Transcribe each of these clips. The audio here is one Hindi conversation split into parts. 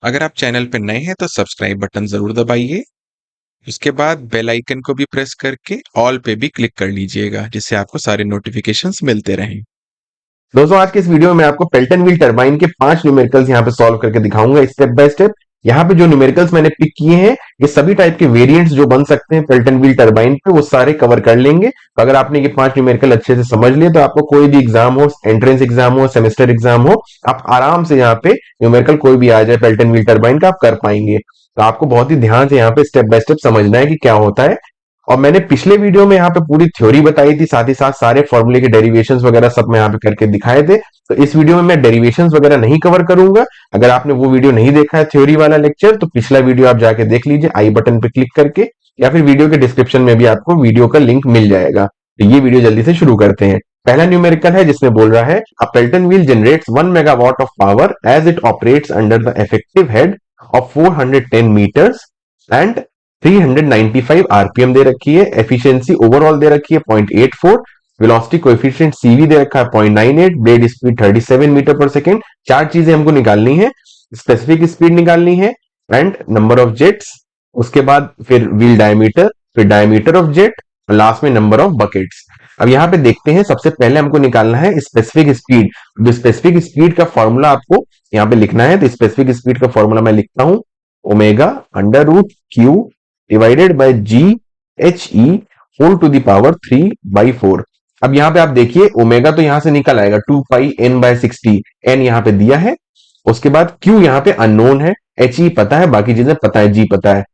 अगर आप चैनल पर नए हैं तो सब्सक्राइब बटन जरूर दबाइए। उसके बाद बेल आइकन को भी प्रेस करके ऑल पे भी क्लिक कर लीजिएगा, जिससे आपको सारे नोटिफिकेशंस मिलते रहें। दोस्तों आज के इस वीडियो में आपको पेल्टन व्हील टरबाइन के 5 न्यूमेरिकल्स यहाँ पे सॉल्व करके दिखाऊंगा स्टेप बाय स्टेप। यहाँ पे जो न्यूमेरिकल्स मैंने पिक किए हैं ये सभी टाइप के वेरिएंट्स जो बन सकते हैं पेल्टन व्हील टरबाइन पे वो सारे कवर कर लेंगे। तो अगर आपने ये 5 न्यूमेरिकल अच्छे से समझ लिए तो आपको कोई भी एग्जाम हो, एंट्रेंस एग्जाम हो, सेमेस्टर एग्जाम हो, आप आराम से यहाँ पे न्यूमेरिकल कोई भी आ जाए पेल्टन व्हील टरबाइन का आप कर पाएंगे। तो आपको बहुत ही ध्यान से यहाँ पे स्टेप बाय स्टेप समझना है कि क्या होता है। और मैंने पिछले वीडियो में यहाँ पे पूरी थ्योरी बताई थी, साथ ही साथ सारे फॉर्मूले के डेरिवेशंस वगैरह सब मैं यहाँ पे करके दिखाए थे। तो इस वीडियो में मैं डेरिवेशंस वगैरह नहीं कवर करूंगा। अगर आपने वो वीडियो नहीं देखा है थ्योरी वाला लेक्चर तो पिछला वीडियो आप जाके देख लीजिए आई बटन पे क्लिक करके, या फिर वीडियो के डिस्क्रिप्शन में भी आपको वीडियो का लिंक मिल जाएगा। तो ये वीडियो जल्दी से शुरू करते हैं। पहला न्यूमेरिकल है जिसमें बोल रहा है a Pelton wheel generates 1 megawatt of power as it operates under the effective head of 410 metres and 395 RPM दे रखी है। एफिशिएंसी ओवरऑल दे रखी है 0.84, वेलोसिटी कोएफिशिएंट सीवी दे रखा है 0.98, ब्लेड स्पीड 37 मीटर पर सेकेंड। चार चीजें हमको निकालनी है। स्पेसिफिक स्पीड निकालनी है एंड नंबर ऑफ जेट्स, उसके बाद फिर व्हील डायमीटर, फिर डायमीटर ऑफ जेट, लास्ट में नंबर ऑफ बकेट्स। अब यहाँ पे देखते हैं, सबसे पहले हमको निकालना है स्पेसिफिक स्पीड। जो स्पेसिफिक स्पीड का फॉर्मूला आपको यहाँ पे लिखना है, तो स्पेसिफिक स्पीड का फॉर्मूला मैं लिखता हूं, omega under root Q divided by G H E whole to the power 3/4। अब यहाँ पे आप देखिए ओमेगा तो यहां से निकल आएगा 2 पाई एन बाय 60, एन यहाँ पे दिया है। उसके बाद क्यू यहाँ पे अननोन है, एच ई पता है, बाकी चीजें पता है, जी पता है,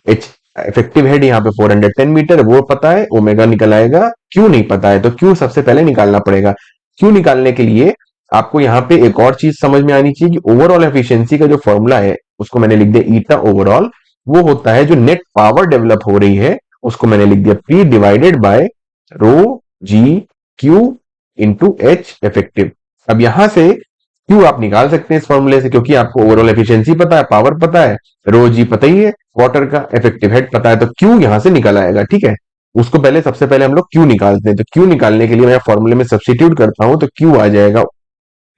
एच इफेक्टिव हेड यहाँ पे 410 मीटर वो पता है, ओमेगा निकल आएगा, क्यू नहीं पता है तो क्यू सबसे पहले निकालना पड़ेगा। क्यू निकालने के लिए आपको यहाँ पे एक और चीज समझ में आनी चाहिए कि ओवरऑल एफिशिएंसी का जो फॉर्मूला है उसको मैंने लिख दिया ईटा ओवरऑल, वो होता है जो नेट पावर डेवलप हो रही है उसको मैंने लिख दिया P divided by rho G Q into H effective. अब यहां से क्यू आप निकाल सकते हैं इस फॉर्मूले से, क्योंकि आपको ओवरऑल एफिशिएंसी पता है, पावर पता है, रो जी पता ही है, वाटर का इफेक्टिव हेड पता है, तो क्यू यहां से निकल आएगा। ठीक है, उसको पहले सबसे पहले हम लोग क्यू निकालते हैं। तो क्यू निकालने के लिए मैं फॉर्मूले में सब्स्टिट्यूट करता हूं तो क्यू आ जाएगा,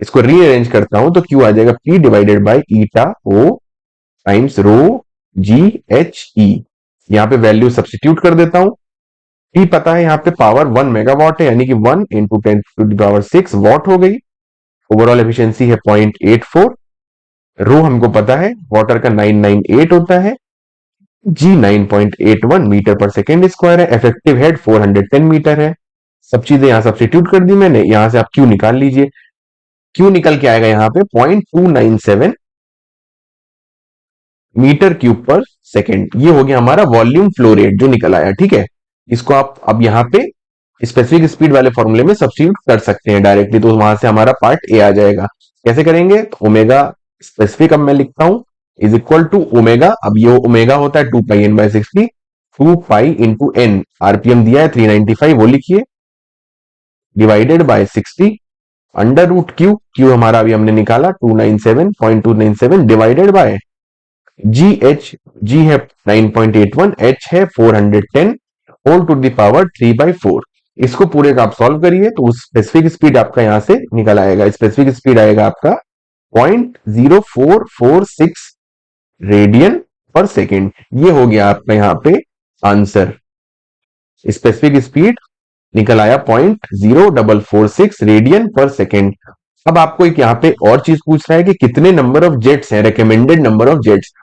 इसको रीअरेंज करता हूं तो क्यू आ जाएगा P divided by eta O times rho G H E. यहाँ पे वैल्यू सब्स्टिट्यूट कर देता हूं। पी पता है यहाँ पे पावर 1 मेगावाट है, यानी कि 1 into 10 to the power 6 watt हो गई। ओवरऑल एफिशिएंसी है 0.84। रो हमको पता है वाटर का 998 होता है, जी 9.81 मीटर पर सेकेंड स्क्वायर है, इफेक्टिव हेड 410 मीटर है। सब चीजें यहां सब्स्टिट्यूट कर दी मैंने। यहां से आप क्यू निकाल लीजिए। क्यू निकल के आएगा यहाँ पे 0.297 मीटर क्यूब पर सेकेंड। ये हो गया हमारा वॉल्यूम फ्लो रेट जो निकल आया। ठीक है, इसको आप अब यहाँ पे स्पेसिफिक स्पीड वाले फॉर्मूले में सब्स्टिट्यूट कर सकते हैं डायरेक्टली, तो वहां से हमारा पार्ट ए आ जाएगा। कैसे करेंगे, तो ओमेगा स्पेसिफिक अब मैं लिखता हूं इज इक्वल टू ओमेगा, अब ये ओमेगा होता है 2 pi N by 60, 2 pi into N, RPM दिया है 395 वो लिखिए, divided by 60 under root Q, Q हमारा अभी हमने निकाला 297.297 divided by G H, G है 9.81, एच है 410 होल टू द पावर 3/4। इसको पूरे का आप सॉल्व करिए तो उस स्पेसिफिक स्पीड आपका यहां से निकल आएगा। स्पेसिफिक स्पीड आएगा आपका 0.0446 रेडियन पर सेकेंड। ये हो गया आपका यहाँ पे आंसर। स्पेसिफिक स्पीड निकल आया 0.0446 रेडियन पर सेकेंड। अब आपको एक यहाँ पे और चीज पूछ रहा है कि कितने नंबर ऑफ जेट्स है, रिकमेंडेड नंबर ऑफ जेट्स।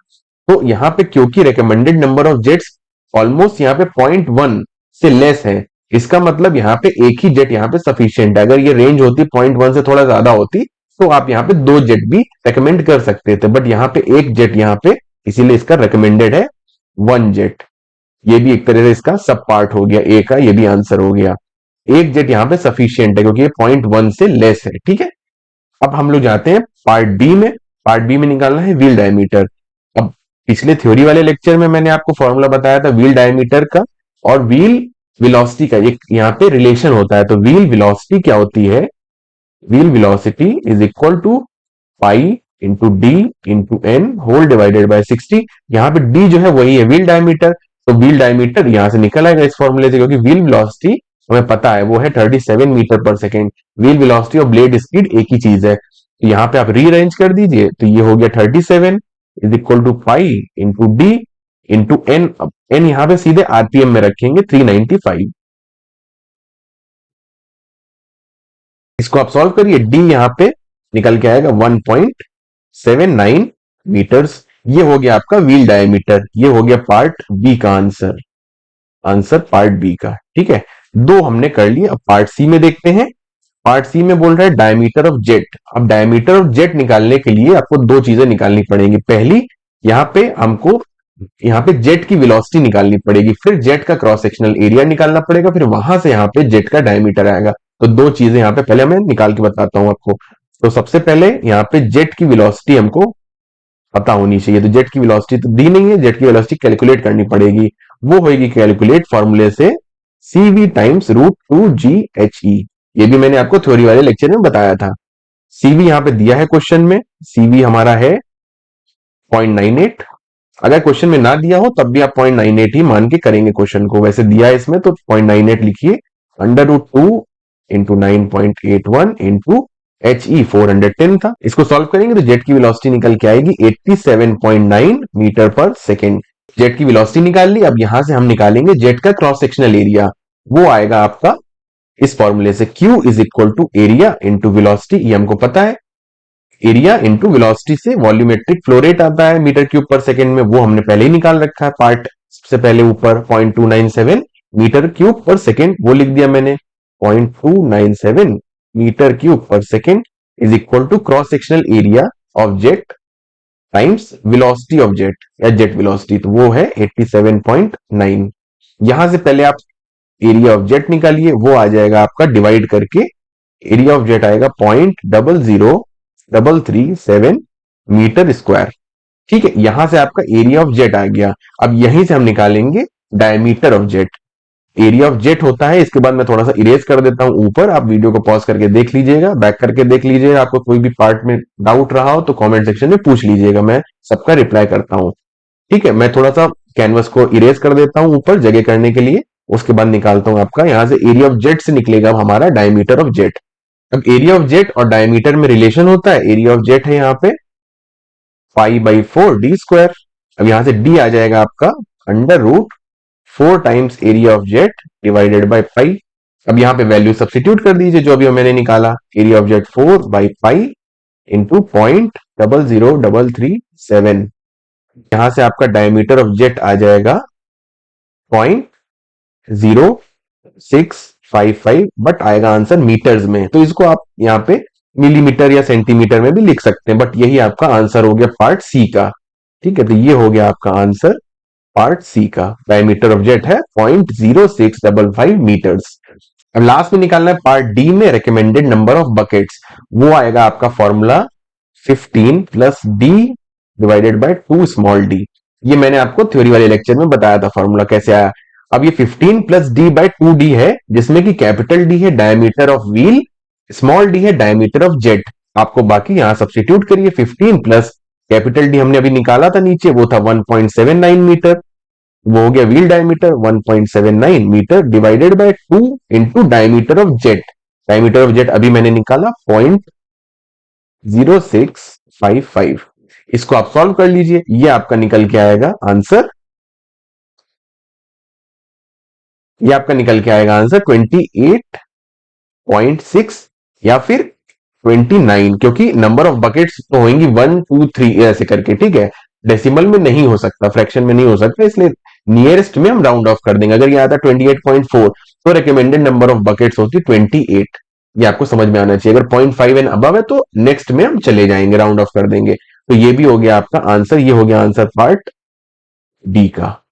तो यहाँ पे क्योंकि recommended number of jets almost यहाँ पे 0.1 से लेस है, इसका मतलब यहाँ पे एक ही जेट यहाँ पे सफिशियंट है। अगर ये रेंज होती 0.1 से थोड़ा ज्यादा होती तो आप यहाँ पे 2 जेट भी रिकमेंड कर सकते थे, बट यहाँ पे एक जेट यहाँ पे, इसीलिए इसका रिकमेंडेड है 1 जेट। ये भी एक तरह से इसका सब पार्ट हो गया ए का, ये भी आंसर हो गया। एक जेट यहाँ पे सफिशियंट है क्योंकि ये 0.1 से लेस है। ठीक है, अब हम लोग जाते हैं पार्ट बी में। पार्ट बी में निकालना है व्हील डायमीटर। अब पिछले थ्योरी वाले लेक्चर में मैंने आपको फॉर्मूला बताया था व्हील डायमीटर का और व्हील वेलोसिटी का, एक यहाँ पे रिलेशन होता है। तो व्हील वेलोसिटी क्या होती है, wheel velocity is equal to pi into D into N whole divided by 60। यहाँ पे डी जो है वही है व्हील डायमीटर, तो व्हील डायमीटर यहां से निकल आएगा इस फॉर्मूले से, क्योंकि व्हील वेलोसिटी हमें पता है वो है 37 मीटर पर सेकेंड। व्हील वेलोसिटी और ब्लेड स्पीड एक ही चीज है, तो यहाँ पे आप रीअरेंज कर दीजिए तो ये हो गया 37, is equal to pi into D into N. N यहां पे सीधे आरपीएम में रखेंगे 395। इसको आप सॉल्व करिए, डी यहां पे निकल के आएगा 1.79 मीटर्स। ये हो गया आपका व्हील डायमीटर। ये हो गया पार्ट बी का आंसर, आंसर पार्ट बी का। ठीक है, दो हमने कर लिए। अब पार्ट सी में देखते हैं। पार्ट सी में बोल रहा है डायमीटर ऑफ जेट। अब डायमीटर ऑफ जेट निकालने के लिए आपको दो चीजें निकालनी पड़ेंगी। पहली, यहां पे हमको यहाँ पे जेट की वेलोसिटी निकालनी पड़ेगी, फिर जेट का क्रॉस सेक्शनल एरिया निकालना पड़ेगा, फिर वहां से यहाँ पे जेट का डायमीटर आएगा। तो दो चीजें यहाँ पे पहले मैं निकाल के बताता हूं आपको। तो सबसे पहले यहाँ पे जेट की वेलोसिटी हमको पता होनी चाहिए। तो जेट की वेलोसिटी तो दी नहीं है, जेट की वेलोसिटी कैलकुलेट करनी पड़ेगी। वो होगी कैलकुलेट फॉर्मूले से CV टाइम्स रूट 2GHE। ये भी मैंने आपको थ्योरी वाले लेक्चर में बताया था। CV यहाँ पे दिया है क्वेश्चन में, CV हमारा है 0.98। अगर क्वेश्चन में ना दिया हो तब भी आप 0.98 ही मान के करेंगे क्वेश्चन को। वैसे दिया है इसमें तो 0.98 लिखिए। Under root 2 into 9.81 into HE 410 था। इसको सॉल्व करेंगे तो जेट की वेलोसिटी निकल के आएगी 87.9 मीटर पर सेकेंड। जेट की वेलोसिटी निकाल ली। अब यहां से हम निकालेंगे जेट का क्रॉस सेक्शनल एरिया। वो आएगा आपका इस फॉर्मूले से, Q is equal to area into velocity. ये हमको पता है, एरिया इंटू वेलोसिटी से वॉल्यूमेट्रिक फ्लो रेट आता है मीटर क्यूब पर सेकेंड में। वो हमने पहले ही निकाल रखा है। पार्ट सबसे पहले ऊपर 0.297 मीटर क्यूब पर सेकेंड, वो लिख दिया मैंने। 0.297 मीटर क्यूब पर second is equal to cross sectional area of jet times velocity of jet या जेट वेलोसिटी, तो वो है 87.9। यहां से पहले आप एरिया ऑफ जेट निकालिए, वो आ जाएगा आपका डिवाइड करके। एरिया ऑफ जेट आएगा 0.00337 मीटर स्क्वायर। ठीक है, यहां से आपका एरिया ऑफ जेट आ गया। अब यहीं से हम निकालेंगे diameter of jet. Area of jet होता है, इसके बाद मैं थोड़ा सा इरेज कर देता हूं ऊपर, आप वीडियो को पॉज करके देख लीजिएगा, बैक करके देख लीजिएगा। आपको कोई भी पार्ट में डाउट रहा हो तो कमेंट सेक्शन में पूछ लीजिएगा, मैं सबका रिप्लाई करता हूं। ठीक है, मैं थोड़ा सा कैनवस को इरेज कर देता हूं ऊपर जगह करने के लिए। उसके बाद निकालता हूं आपका यहां से एरिया ऑफ जेट से निकलेगा हमारा डायमीटर ऑफ जेट। अब एरिया ऑफ जेट और डायमीटर में रिलेशन होता है। एरिया ऑफ जेट है यहाँ पे π/4d²। अब यहां से d आ जाएगा आपका under root 4 times area of jet divided by pi. अब यहां पे वैल्यू सब्स्टिट्यूट कर दीजिए जो अभी मैंने निकाला। एरिया ऑफ जेट 4/पाई इंटू 0.00337। यहां से आपका डायमीटर ऑफ जेट आ जाएगा 0.0655, बट आएगा आंसर मीटर्स में, तो इसको आप यहाँ पे मिलीमीटर या सेंटीमीटर में भी लिख सकते हैं। बट यही आपका आंसर हो गया पार्ट सी का। ठीक है, तो ये हो गया आपका आंसर पार्ट सी का। डायमीटर ऑफ जेट है 0.0655 मीटर्स। अब लास्ट में निकालना है पार्ट डी में रिकमेंडेड नंबर ऑफ बकेट्स। वो आएगा आपका formula 15 plus D divided by 2 small D. ये मैंने आपको थ्योरी वाले लेक्चर में बताया था फॉर्मूला कैसे आया। अब ये 15 प्लस डी बाय 2 डी है, जिसमें कि कैपिटल डी है diameter of wheel, small D है डायमीटर ऑफ जेट। आपको बाकी यहां सब्स्टिट्यूट करिए। 15 प्लस कैपिटल डी हमने अभी निकाला था नीचे, वो था 1.79 मीटर, वो हो गया wheel diameter 1.79 metre divided by 2 into diameter of jet. Diameter of jet अभी मैंने निकाला 0.0655। इसको आप सॉल्व कर लीजिए, ये आपका निकल के आएगा आंसर। ये आपका निकल के आएगा आंसर 28.6 या फिर 29, क्योंकि नंबर ऑफ बकेट्स तो होंगी 1 2 3 ऐसे करके। ठीक है, डेसिमल में नहीं हो सकता, फ्रैक्शन में नहीं हो सकता, इसलिए नियरेस्ट में हम राउंड ऑफ कर देंगे। अगर ये आता 28.4 तो रिकमेंडेड नंबर ऑफ बकेट्स होती 28। ये आपको समझ में आना चाहिए। अगर 0.5 एंड अबव है तो नेक्स्ट में हम चले जाएंगे, राउंड ऑफ कर देंगे। तो ये भी हो गया आपका आंसर। ये हो गया आंसर पार्ट डी का।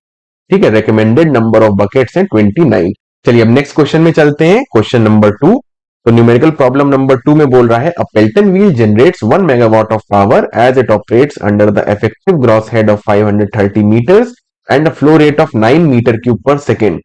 ठीक है, रिकमेंडेड नंबर ऑफ बकेट्स हैं 29। चलिए अब नेक्स्ट क्वेश्चन में चलते हैं, क्वेश्चन नंबर 2। तो न्यूमेरिकल प्रॉब्लम नंबर 2 में बोल रहा है a Pelton wheel generates 1 megawatt of power as it operates under the effective gross head of 530 metres and a flow rate of 9 metre cube पर सेकेंड।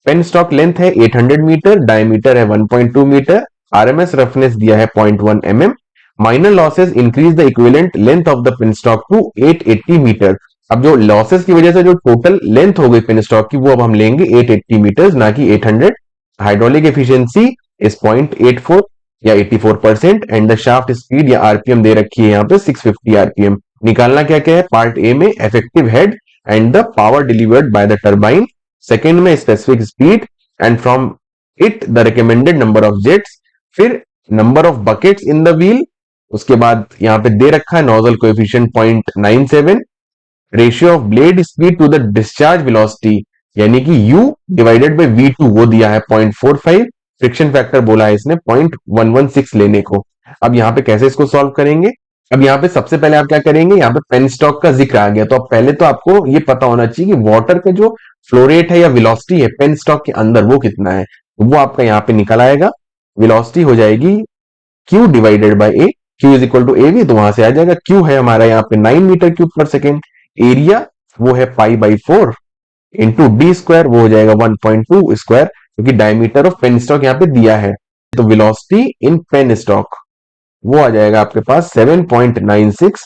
पेन स्टॉक लेंथ है 800 मीटर, डायमीटर है 1.2 मीटर, आरएमएस रफनेस दिया है 0.1 mm। Minor losses increase the equivalent length of the penstock to 880 metre. अब जो लॉसेस की वजह से जो टोटल लेंथ हो गई पेन स्टॉक की, वो अब हम लेंगे 880 मीटर ना कि 800। हाइड्रोलिक एफिशिएंसी इज 0.84 या 84% एंड द शाफ्ट स्पीड या आरपीएम दे रखी है यहाँ पे 650 आरपीएम। निकालना क्या क्या है, पार्ट ए में effective head and the power delivered by the turbine, second में specific speed and from it the recommended number of jets, फिर number of buckets in the wheel, उसके बाद यहां पे दे रखा है nozzle coefficient 0.97, ratio of blade speed to the discharge velocity यानी कि U डिवाइडेड बाय V2 वो दिया है 0.45, फ्रिक्शन फैक्टर बोला है इसने 0.116 लेने को। अब यहाँ पे कैसे इसको सॉल्व करेंगे, अब यहाँ पे सबसे पहले आप क्या करेंगे, यहाँ पे पेन स्टॉक का जिक्र आ गया तो अब पहले तो आपको ये पता होना चाहिए कि वाटर का जो फ्लो रेट है या वेलोसिटी है पेन स्टॉक के अंदर वो कितना है, तो वो आपका यहाँ पे निकल आएगा। वेलोसिटी हो जाएगी Q divided by A, Q is equal to AV, तो वहां से आ जाएगा Q है हमारा यहाँ पे 9 मीटर क्यूब पर सेकेंड, एरिया वो है π/4 इंटू डी स्क्वायर वो हो जाएगा 1.2 स्क्वायर, क्योंकि डायमीटर ऑफ पेन स्टॉक यहाँ पे दिया है, तो वेलोसिटी इन पेन स्टॉक वो आ जाएगा आपके पास 7.96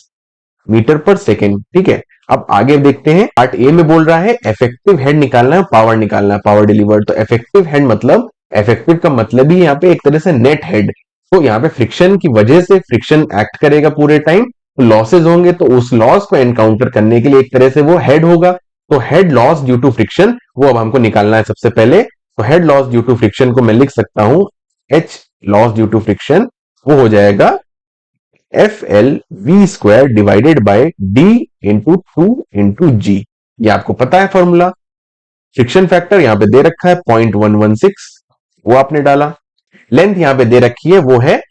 मीटर पर सेकेंड। ठीक है, अब आगे देखते हैं, पार्ट ए में बोल रहा है इफेक्टिव हेड निकालना है, पावर निकालना है, पावर डिलीवर्ड, तो इफेक्टिव हेड मतलब इफेक्टिव का मतलब ही यहाँ पे एक तरह से नेट हेड, तो यहाँ पे फ्रिक्शन की वजह से फ्रिक्शन एक्ट करेगा पूरे टाइम, तो लॉसेज होंगे, तो उस लॉस को एनकाउंटर करने के लिए एक तरह से वो हेड होगा, तो head loss due to friction वो अब हमको निकालना है सबसे पहले, तो head loss due to friction को मैं लिख सकता हूं H loss due to friction वो हो जाएगा F L V square divided by D into 2 into G, ये आपको पता है फॉर्मूला। फ्रिक्शन फैक्टर यहां पे दे रखा है 0.116 वो आपने डाला, लेंथ यहां पे दे रखी है वो है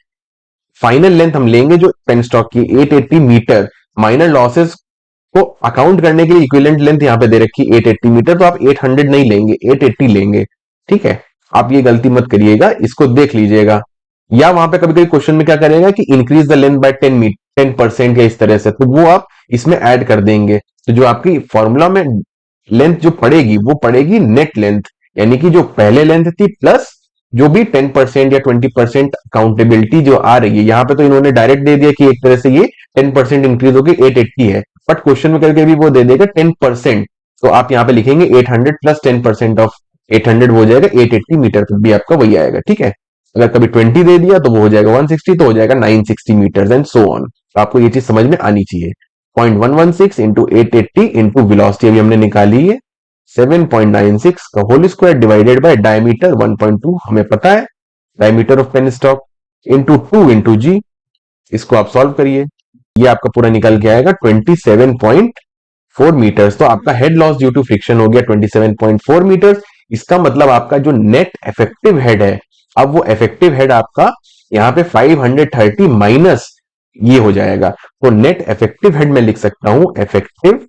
फाइनल लेंथ हम लेंगे जो पेन स्टॉक की 880 मीटर, माइनर लॉसेस को अकाउंट करने के लिए इक्विवेलेंट लेंथ यहां पे दे रखी 880 मीटर, तो आप 800 नहीं लेंगे 880 लेंगे। ठीक है, आप ये गलती मत करिएगा, इसको देख लीजिएगा, या वहां पे कभी कभी क्वेश्चन में क्या करेगा कि इंक्रीज द लेंथ बाय 10% या इस तरह से, तो वो आप इसमें ऐड कर देंगे, तो जो आपकी फॉर्मूला में लेंथ जो पड़ेगी वो पड़ेगी नेट लेंथ, यानी कि जो पहले लेंथ थी प्लस जो भी 10% या 20% अकाउंटेबिलिटी जो आ रही है, यहां पे तो इन्होंने डायरेक्ट दे दिया कि एक तरह से ये 10% इंक्रीज होगी 880 है, बट क्वेश्चन में करके भी वो दे देगा 10%, तो आप यहाँ पे लिखेंगे 800 प्लस 10% ऑफ 800 हो जाएगा 880 मीटर, तो भी आपका वही आएगा। ठीक है, अगर कभी 20 दे दिया तो वो हो जाएगा 160, तो हो जाएगा 960 मीटर एंड सो ऑन, तो आपको ये चीज समझ में आनी चाहिए। 0.116 इंटू 880 इंटू वेलोसिटी अभी हमने निकाली है 7.96 का whole square divided by diameter 1.2 हमें पता है, diameter of penstock into 2 into G, इसको आप सॉल्व करिए, ये आपका पूरा निकल के आएगा 27.4 मीटर्स, तो आपका head loss due to friction हो गया 27.4 मीटर्स। इसका मतलब आपका जो नेट इफेक्टिव हेड है, अब वो इफेक्टिव हेड आपका यहाँ पे 530 माइनस ये हो जाएगा, तो नेट इफेक्टिव हेड में लिख सकता हूं effective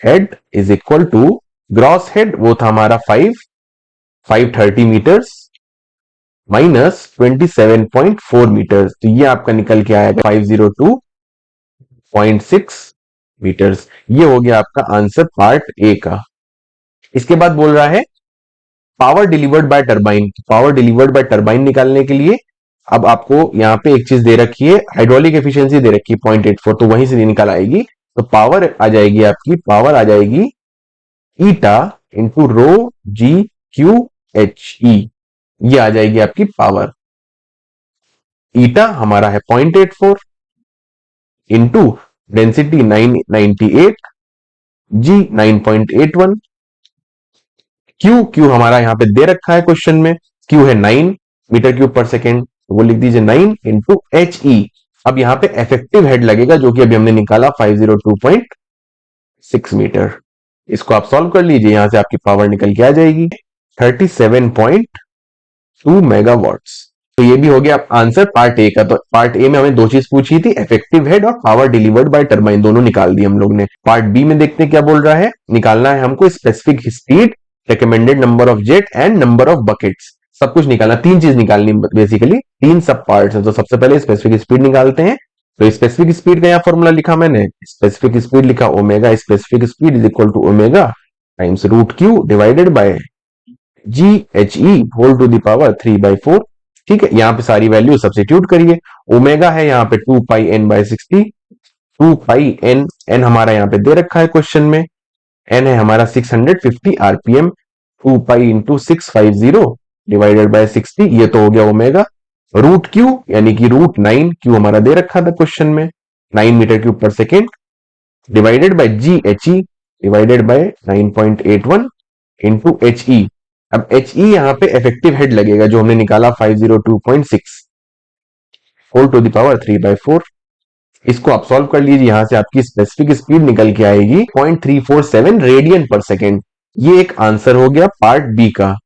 head is equal to gross head वो था हमारा 530 मीटर्स माइनस 27.4 मीटर्स, तो ये आपका निकल के आएगा 502.6 मीटर्स, ये हो गया आपका आंसर पार्ट ए का। इसके बाद बोल रहा है power delivered bye turbine, power delivered bye turbine निकालने के लिए अब आपको यहाँ पे एक चीज दे रखी है, हाइड्रोलिक एफिशिएंसी दे रखी है 0.84, तो वहीं से निकल आएगी, तो पावर आ जाएगी आपकी, पावर आ जाएगी eta into rho G Q H E, ये आ जाएगी आपकी पावर। ईटा हमारा है 0.84 इंटू डेंसिटी 998, जी 9.81, क्यू हमारा यहां पे दे रखा है क्वेश्चन में, क्यू है 9 मीटर क्यूब पर सेकेंड, तो वो लिख दीजिए 9 इंटू एच ई। अब यहां पे इफेक्टिव हेड लगेगा जो कि अभी हमने निकाला 502.6 मीटर, इसको आप सॉल्व कर लीजिए, यहां से आपकी पावर निकल के आ जाएगी 37.2 मेगावाट्स। तो ये भी हो गया आंसर पार्ट ए का। तो पार्ट ए में हमें दो चीज पूछी थी, इफेक्टिव हेड और पावर डिलीवर्ड बाय टरबाइन, दोनों निकाल दी हम लोग ने। पार्ट बी में देखते हैं क्या बोल रहा है, निकालना है हमको specific speed, recommended number of jet and number of buckets, सब कुछ निकालना, तीन चीज निकालनी बेसिकली, तीन सब पार्ट्स हैं। तो सबसे पहले स्पेसिफिक स्पीड निकालते हैं, तो स्पेसिफिक स्पीड का यहाँ फॉर्मूला लिखा मैंने, स्पेसिफिक स्पीड लिखा omega, specific speed is equal to omega times root Q divided by G H E whole to the power 3/4। ठीक है, यहाँ पे सारी वैल्यू सब्स्टिट्यूट करिए, ओमेगा है यहाँ पे 2 pi N by 60, 2 pi N, N हमारा यहाँ पे दे रखा है क्वेश्चन में, एन है हमारा 650 RPM, 2 pi into 650 divided by 60, ये तो हो गया ओमेगा। रूट क्यू यानी कि रूट 9, क्यू हमारा दे रखा था क्वेश्चन में, 9 मीटर क्यूब पर second divided by G H E divided by 9.81 into H E. अब एच ई यहां पे इफेक्टिव हेड लगेगा जो हमने निकाला 502.6 होल टू द पावर 3/4। इसको आप सॉल्व कर लीजिए, यहां से आपकी स्पेसिफिक स्पीड निकल के आएगी 0.347 रेडियन पर सेकेंड। ये एक आंसर हो गया पार्ट बी का।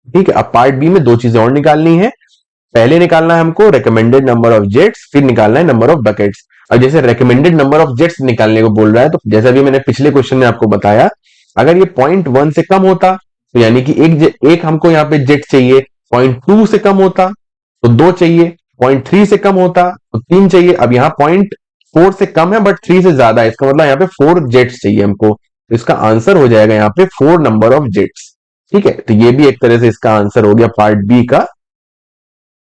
ठीक है, अब पार्ट बी में दो चीजें और निकालनी है। पहले निकालना है हमको रिकमेंडेड नंबर ऑफ जेट्स, फिर निकालना है नंबर ऑफ बकेट्स। अब जैसे रिकमेंडेड नंबर ऑफ जेट्स निकालने को बोल रहा है, तो जैसा भी मैंने पिछले क्वेश्चन में आपको बताया, अगर ये 0.1 से कम होता तो यानी कि एक हमको यहाँ पे जेट चाहिए, 0.2 से कम होता तो दो चाहिए, 0.3 से कम होता तो तीन चाहिए। अब यहाँ 0.4 से कम है बट 3 से ज्यादा है, इसका मतलब यहाँ पे 4 जेट्स चाहिए हमको। तो इसका आंसर हो जाएगा यहाँ पे 4 नंबर ऑफ जेट्स। ठीक है, तो ये भी एक तरह से इसका आंसर हो गया पार्ट बी का।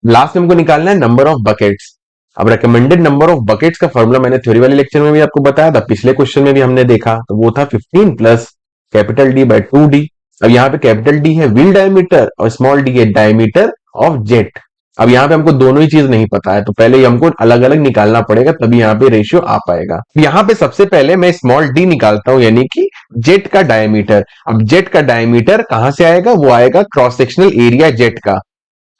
लास्ट में हमको निकालना है नंबर ऑफ बकेट्स। अब रिकमेंडेड नंबर ऑफ बकेट्स का फॉर्मूला मैंने थ्योरी वाले लेक्चर में भी आपको बताया था, पिछले क्वेश्चन में भी हमने देखा, तो वो था 15 plus capital D bye 2d। अब यहाँ पे कैपिटल डी है व्हील डायमीटर और स्मॉल डी है डायमीटर ऑफ जेट। अब यहाँ पे हमको दोनों ही चीज नहीं पता है, तो पहले हमको अलग अलग निकालना पड़ेगा, तभी यहाँ पे रेशियो आ पाएगा। यहाँ पे सबसे पहले मैं स्मॉल डी निकालता हूं, यानी कि जेट का डायमीटर। अब जेट का डायमीटर कहां से आएगा, वो आएगा क्रॉस सेक्शनल एरिया जेट का।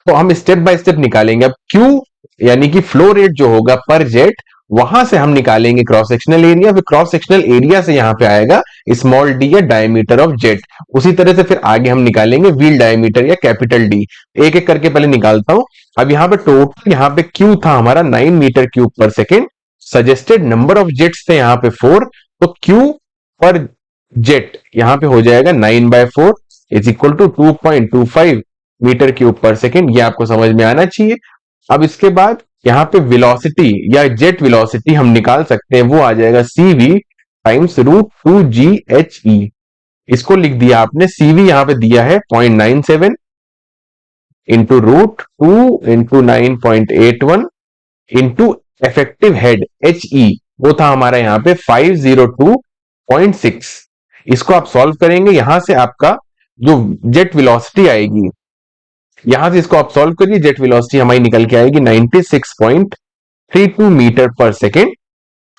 तो हम स्टेप बाय स्टेप निकालेंगे। अब क्यू यानी कि फ्लो रेट जो होगा पर जेट, वहां से हम निकालेंगे क्रॉस सेक्शनल एरिया, फिर क्रॉस सेक्शनल एरिया से यहां पे आएगा स्मॉल डी या डायमीटर ऑफ जेट। उसी तरह से फिर आगे हम निकालेंगे व्हील डायमीटर या कैपिटल डी। एक एक करके पहले निकालता हूं। अब यहाँ पे टोटल यहाँ पे क्यू था हमारा 9 मीटर क्यूब पर second, suggested number of jets थे यहाँ पे 4, तो क्यू पर जेट यहाँ पे हो जाएगा 9/4 is equal to 2.25 metre cube पर सेकेंड। ये आपको समझ में आना चाहिए। अब इसके बाद यहाँ पे वेलोसिटी या जेट वेलोसिटी हम निकाल सकते हैं, वो आ जाएगा CV टाइम्स √2GHE। इसको लिख दिया आपने, CV यहाँ पे दिया है 0.97 into √2 into 9.81 into effective head HE, वो था हमारा यहाँ पे 502.6। इसको आप सॉल्व करेंगे, यहां से आपका जो जेट वेलोसिटी आएगी, यहां से इसको आप सॉल्व करिए, जेट वेलोसिटी हमारी निकल के आएगी 96.32 मीटर पर सेकेंड।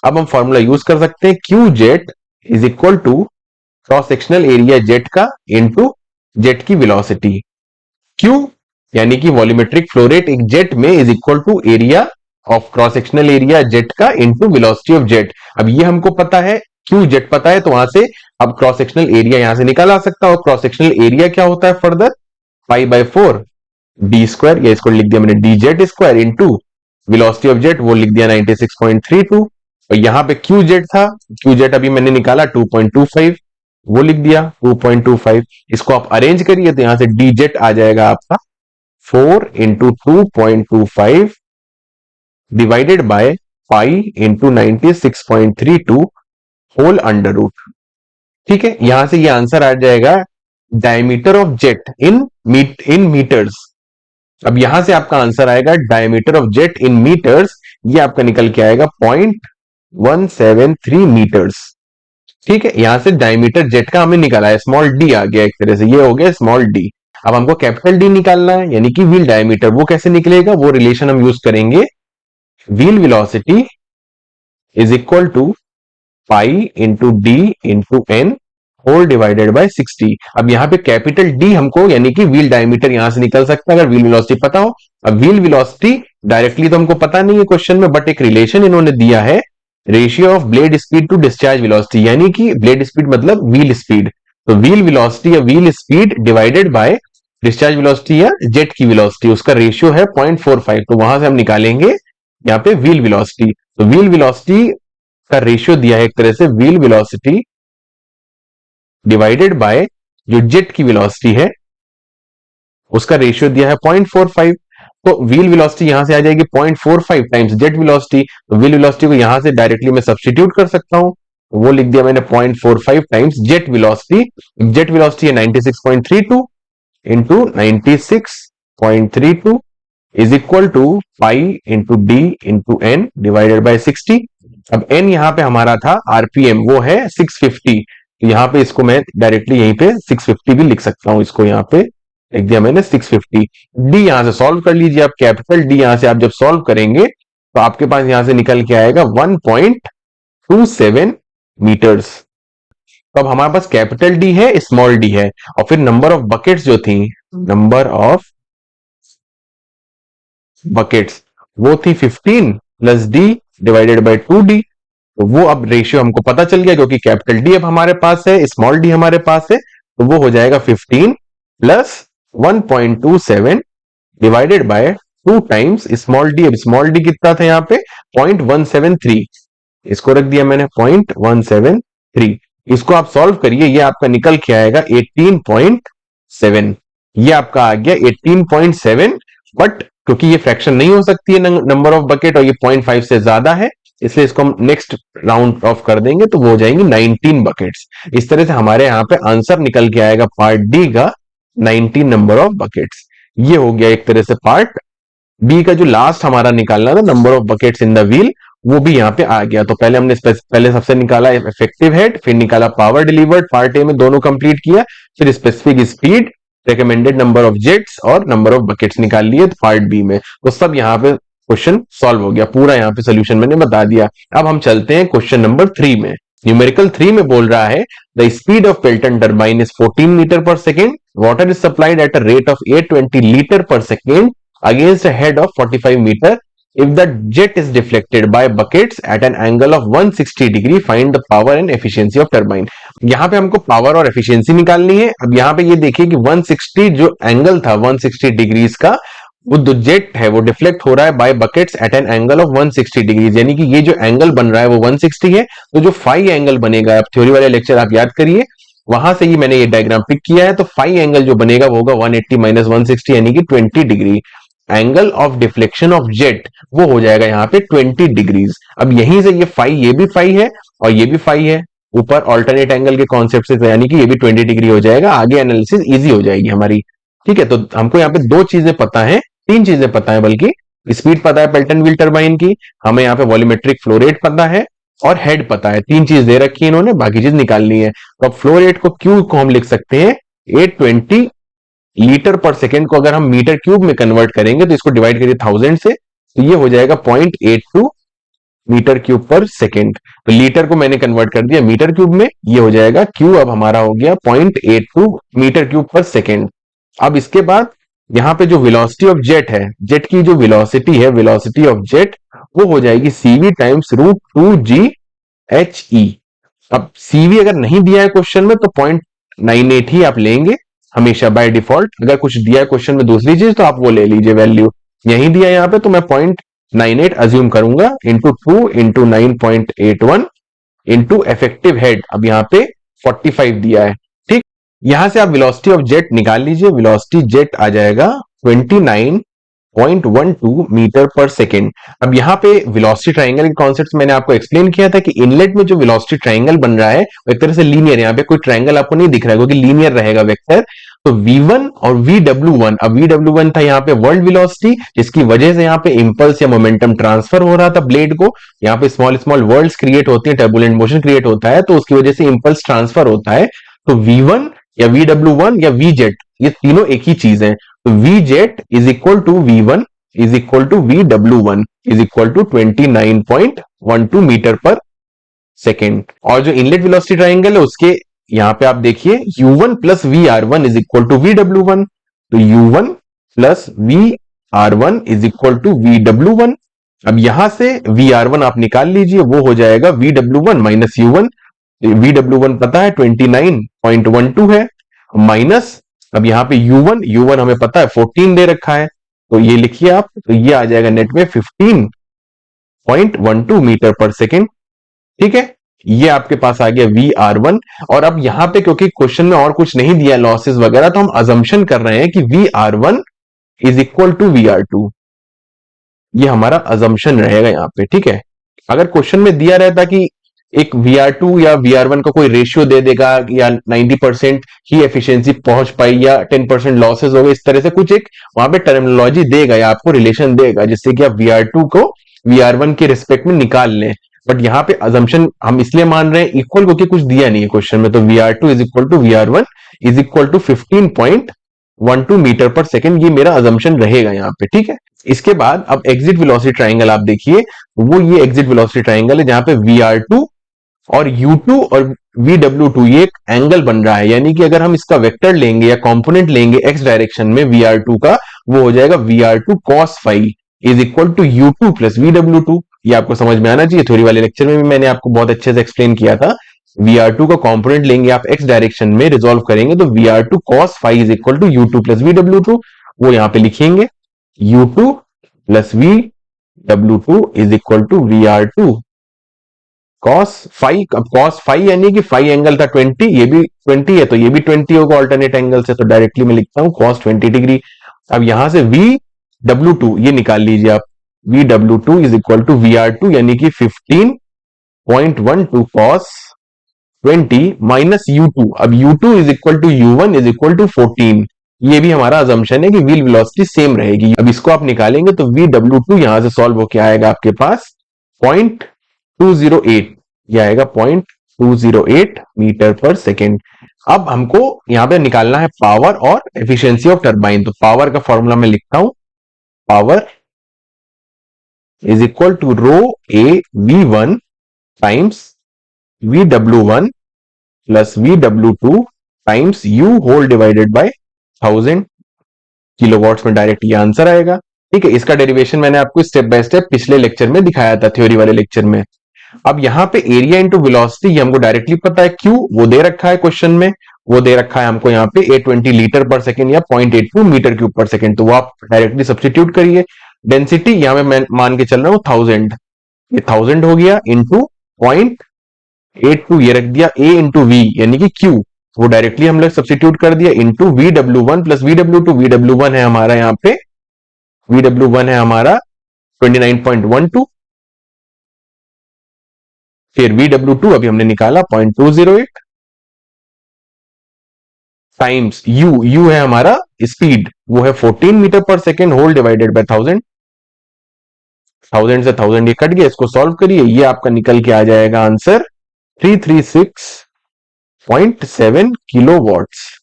अब हम फॉर्मूला यूज कर सकते हैं, Q jet is equal to cross sectional area jet का इंटू जेट की वेलोसिटी। क्यू यानी कि वॉल्यूमेट्रिक फ्लो रेट एक जेट में is equal to area of cross sectional area jet का इंटू वेलोसिटी ऑफ जेट। अब ये हमको पता है, क्यू जेट पता है, तो वहां से अब क्रॉस सेक्शनल एरिया यहां से निकाला सकता है। और क्रॉस सेक्शनल एरिया क्या होता है फर्दर, 5/4 डी स्क्वायर, या इसको लिख दिया मैंने D jet square into velocity of jet, वो लिख दिया 96.32। और यहाँ पे क्यू जेट था, क्यू जेट अभी मैंने निकाला 2.25, वो लिख दिया 2.25। इसको आप अरेंज करिए तो यहां से डी जेट आ जाएगा आपका 4 into 2.25 divided by 5 into 96.32 whole under root. ठीक है, यहां से ये आंसर आ जाएगा diameter of jet in metres. अब यहां से आपका आंसर आएगा diameter of jet in metres, ये आपका निकल के आएगा 0.173 मीटर्स। ठीक है, यहां से डायमीटर जेट का हमने निकाला है, स्मॉल डी आ गया एक तरह से, ये हो गया स्मॉल डी। अब हमको कैपिटल डी निकालना है, यानी कि व्हील डायमीटर। वो कैसे निकलेगा, वो रिलेशन हम यूज करेंगे, wheel velocity is equal to pi into D into N whole divided by 60। अब यहाँ पे कैपिटल डी हमको यानी कि व्हील डायमीटर यहां से निकल सकता है अगर व्हील वेलोसिटी पता हो। अब व्हील वेलोसिटी डायरेक्टली तो हमको पता नहीं है क्वेश्चन में, बट एक रिलेशन इन्होंने दिया है, ratio of blade speed to discharge velocity, यानी कि ब्लेड स्पीड मतलब व्हील स्पीड। तो व्हील वेलोसिटी या wheel speed divided by discharge velocity या जेट की वेलोसिटी, उसका रेशियो है 0.45। तो वहां से हम निकालेंगे यहाँ पे व्हील वेलोसिटी। तो व्हील वेलोसिटी का रेशियो दिया है एक तरह से, व्हील वेलोसिटी डिवाइडेड बाय जो जेट की वेलोसिटी है उसका रेशियो दिया है 0.45। तो व्हील वेलोसिटी यहां से आ जाएगी 0.45 टाइम्स जेट वेलोसिटी। तो व्हील वेलोसिटी को यहां से डायरेक्टली मैं सब्स्टिट्यूट कर सकता हूं, वो लिख दिया मैंने 0.45 times jet velocity. Jet velocity है 96.32 into 96.32 is equal to pi into D into N divided by 60। अब एन यहां पे हमारा था आरपीएम, वो है 650। तो यहां पे इसको मैं डायरेक्टली यहीं पे 650 भी लिख सकता हूं, इसको यहां पे लिख दिया मैंने 650। डी यहां से सॉल्व कर लीजिए आप, कैपिटल डी यहां से आप जब सॉल्व करेंगे तो आपके पास यहां से निकल के आएगा 1.27 मीटर्स। तो अब हमारे पास कैपिटल डी है, स्मॉल डी है, और फिर नंबर ऑफ बकेट्स जो थी, नंबर ऑफ बकेट्स वो थी 15 plus D divided by 2d। तो वो अब रेशियो हमको पता चल गया, क्योंकि कैपिटल डी अब हमारे पास है, स्मॉल डी हमारे पास है, तो वो हो जाएगा 15 plus 1.27 divided by 2 times small D. अब स्मॉल डी कितना था यहाँ पे 0.173, इसको रख दिया मैंने 0.173। इसको आप सॉल्व करिए, ये आपका निकल के आएगा 18.7। ये आपका आ गया 18.7, बट क्योंकि ये फ्रैक्शन नहीं हो सकती है नंबर ऑफ बकेट, और ये 0.5 से ज्यादा है, इसलिए इसको हम नेक्स्ट राउंड ऑफ कर देंगे, तो वो हो जाएंगी 19 बकेट्स। इस तरह से हमारे यहाँ पे आंसर निकल के आएगा पार्ट डी का 19 नंबर ऑफ बकेट्स। ये हो गया एक तरह से पार्ट बी का। जो लास्ट हमारा निकालना था number of buckets in the wheel, वो भी यहाँ पे आ गया। तो पहले हमने पहले सबसे निकाला इफेक्टिव हेड, फिर निकाला पावर डिलीवर्ड, पार्ट ए में दोनों कंप्लीट किया, फिर specific speed, recommended number of jets और नंबर ऑफ बकेट्स निकाल लिए पार्ट बी में। तो सब यहाँ पे क्वेश्चन सॉल्व हो गया, पूरा यहाँ पे सोल्यूशन मैंने बता दिया। अब हम चलते हैं क्वेश्चन नंबर 3 में। न्यूमेरिकल 3 में बोल रहा है the speed of Pelton turbine is 14 metre पर second, water is supplied at a rate of 820 litre per second against a head of 45 meter. If the jet is deflected by buckets at an angle of 160 degree, find the power and efficiency of turbine. यहाँ पे हमको पावर और एफिशिएंसी निकालनी है। अब यहाँ पे ये देखिए कि 160 जो एंगल था 160 डिग्रीज का, वो जो जेट है वो डिफ्लेक्ट हो रहा है by buckets at an angle of 160 degrees, यानी कि ये जो एंगल बन रहा है वो 160 है। तो जो फाई एंगल बनेगा, आप थ्योरी वाले लेक्चर आप याद करिए, वहां से ही मैंने ये डायग्राम पिक किया है। तो फाई एंगल जो बनेगा वो होगा 180 माइनस 160 यानी कि 20 degree. Angle of deflection of jet वो हो जाएगा यहाँ पे 20 डिग्रीज। अब यहीं से ये फाई, ये भी फाई है और ये भी फाई है, ऊपर ऑल्टरनेट एंगल के कॉन्सेप्ट से, यानी कि ये भी 20 डिग्री हो जाएगा। आगे एनालिसिस इजी हो जाएगी हमारी। ठीक है, तो हमको यहाँ पे दो चीजें पता है, तीन चीजें पता है बल्कि, स्पीड पता है पेल्टन व्हील टरबाइन की, हमें यहाँ पे वॉल्यूमेट्रिक फ्लो रेट पता है, और हेड पता है। तीन चीज दे रखी है इन्होंने, बाकी चीज निकालनी है। तो अब फ्लो रेट को क्यू को हम लिख सकते हैं 820 लीटर पर सेकेंड को अगर हम मीटर क्यूब में कन्वर्ट करेंगे, तो इसको डिवाइड करिए 1000 से, तो ये हो जाएगा 0.82 मीटर क्यूब पर सेकेंड। तो लीटर को मैंने कन्वर्ट कर दिया मीटर क्यूब में, ये हो जाएगा क्यू। अब हमारा हो गया 0.82 मीटर क्यूब पर सेकेंड। अब इसके बाद यहाँ पे जो वेलोसिटी ऑफ जेट है, जेट की जो वेलोसिटी है, वेलोसिटी ऑफ जेट वो हो जाएगी CV टाइम्स √2GHE। अब CV अगर नहीं दिया है क्वेश्चन में तो 0.98 ही आप लेंगे हमेशा बाय डिफॉल्ट। अगर कुछ दिया है क्वेश्चन में दूसरी चीज तो आप वो ले लीजिए वैल्यू। यही दिया है यहाँ पे तो मैं 0.98 अज्यूम करूंगा, into 2 into 9.81 into effective head, अब यहाँ पे 45 दिया है। ठीक, यहां से आप वेलोसिटी ऑफ जेट निकाल लीजिए। वेलोसिटी जेट आ जाएगा 29.12 मीटर पर सेकेंड। अब यहाँ पे वेलोसिटी ट्रायंगल के कॉन्सेप्ट मैंने आपको एक्सप्लेन किया था कि इनलेट में जो वेलोसिटी ट्रायंगल बन रहा है वो एक तरह से लीनियर, यहाँ पे कोई ट्रायंगल आपको नहीं दिख रहा है क्योंकि लीनियर रहेगा वेक्टर। तो V1 और VW1, अब VW1 था यहाँ पे वर्ल्ड वेलोसिटी, जिसकी वजह से यहाँ पे इंपल्स या मोमेंटम ट्रांसफर हो रहा था ब्लेड को। यहाँ पे स्मॉल स्मॉल वर्ल्ड्स क्रिएट होते हैं, टर्बुलेंट मोशन क्रिएट होता है, तो उसकी वजह से इंपल्स ट्रांसफर होता है। तो V1 या VW1 या VJet, ये तीनों एक ही चीज है। तो VJet is equal to V1 is equal to VW1 is equal to 29.12 metre पर सेकेंड। और जो इनलेट वेलोसिटी ट्रायंगल है उसके यहां पे आप देखिए U1 plus VR1 is equal to VW1, तो U1 plus VR1 is equal to VW1। अब यहां से VR1 आप निकाल लीजिए, वो हो जाएगा VW1 माइनस U1। VW1 पता है 29.12 है, माइनस अब यहाँ पे U1 हमें पता है 14 दे रखा है, तो ये लिखिए आप, तो ये आ जाएगा नेट में 15.12 मीटर पर सेकेंड। ठीक है, ये आपके पास आ गया VR1। और अब यहां पे क्योंकि क्वेश्चन में और कुछ नहीं दिया लॉसेस वगैरह, तो हम अजम्पशन कर रहे हैं कि VR1 is equal to VR2। ये हमारा अजम्पशन रहेगा यहाँ पे। ठीक है, अगर क्वेश्चन में दिया रहता कि एक VR2 या VR1 का कोई रेशियो दे देगा, या 90% ही एफिशिएंसी पहुंच पाई, या 10% लॉसेस हो गए, इस तरह से कुछ एक वहां पे टर्मिनोलॉजी देगा या आपको रिलेशन देगा जिससे कि आप VR2 को VR1 के रिस्पेक्ट में निकाल लें। बट यहाँ पे अजम्पशन हम इसलिए मान रहे हैं इक्वल क्योंकि कुछ दिया नहीं है क्वेश्चन में। तो VR2 is equal to VR1 is equal to 15.12 metre पर सेकेंड, ये मेरा अजम्पशन रहेगा यहाँ पे। ठीक है, इसके बाद अब एग्जिट वेलोसिटी ट्राइंगल आप देखिए, वो ये एग्जिट वेलोसिटी ट्राइंगल है जहां पे Vr2 और U2 और VW2 ये एक एंगल बन रहा है, यानी कि अगर हम इसका वेक्टर लेंगे या कंपोनेंट लेंगे एक्स डायरेक्शन में Vr2 का, वो हो जाएगा Vr2 cos phi is equal to U2 plus VW2। ये आपको समझ में आना चाहिए, थ्योरी वाले लेक्चर में भी मैंने आपको बहुत अच्छे से एक्सप्लेन किया था। Vr2 का कंपोनेंट लेंगे आप एक्स डायरेक्शन में, रिजोल्व करेंगे तो Vr2 cos phi is equal to U2 plus VW2, वो यहां पे लिखेंगे U2 plus VW2 is equal to Vr2 cos phi। अब cos phi यानी कि phi एंगल था 20, ये भी 20 है तो ये भी 20 होगा ऑल्टरनेट एंगल से, तो डायरेक्टली मैं लिखता हूं cos 20 डिग्री। अब यहां से VW2 ये निकाल लीजिए आप, VW2 is equal to Vr2 यानी कि 15.12 cos 20 माइनस U2। अब U2 is equal to U1 is equal to 14, ये भी हमारा अजम्पशन है कि व्हील वेलोसिटी सेम रहेगी। अब इसको आप निकालेंगे तो VW2 यहां से सॉल्व होकर आएगा आपके पास 0.208, यह आएगा 0.208 मीटर पर सेकेंड। अब हमको यहां पे निकालना है पावर और एफिशिएंसी ऑफ टरबाइन, तो पावर का फॉर्मूला मैं लिखता हूं, power is equal to rho A V1 times VW1 plus VW2 times U whole divided by 1000 kilowatts में डायरेक्ट ये आंसर आएगा। ठीक है, इसका डेरिवेशन मैंने आपको स्टेप बाय स्टेप पिछले लेक्चर में दिखाया था, थ्योरी वाले लेक्चर में। अब यहां पे एरिया इंटू वेलोसिटी ये हमको डायरेक्टली पता है, क्यू वो दे रखा है क्वेश्चन में, वो दे रखा है हमको यहाँ पे 820 लीटर पर सेकेंड या 0.82 मीटर क्यूब पर सेकेंड, तो वो आप डायरेक्टली सब्सटीट्यूट करिए। डेंसिटी यहां पे मैं मान के चल रहा हूं 1000, ये 1000 हो गया इंटू 0.82 ये रख दिया ए इंटू वी यानी कि क्यू, वो डायरेक्टली हम लोग सब्सटीट्यूट कर दिया into VW1 plus VW2। VW1 है हमारा यहाँ पे, VW1 है हमारा 29.12, फिर VW2 अभी हमने निकाला 0.208 टाइम्स यू है हमारा स्पीड, वो है 14 मीटर पर सेकेंड होल डिवाइडेड बाय 1000। 1000 से 1000 ये कट गया, इसको सॉल्व करिए, ये आपका निकल के आ जाएगा आंसर 336.7 किलोवाट्स।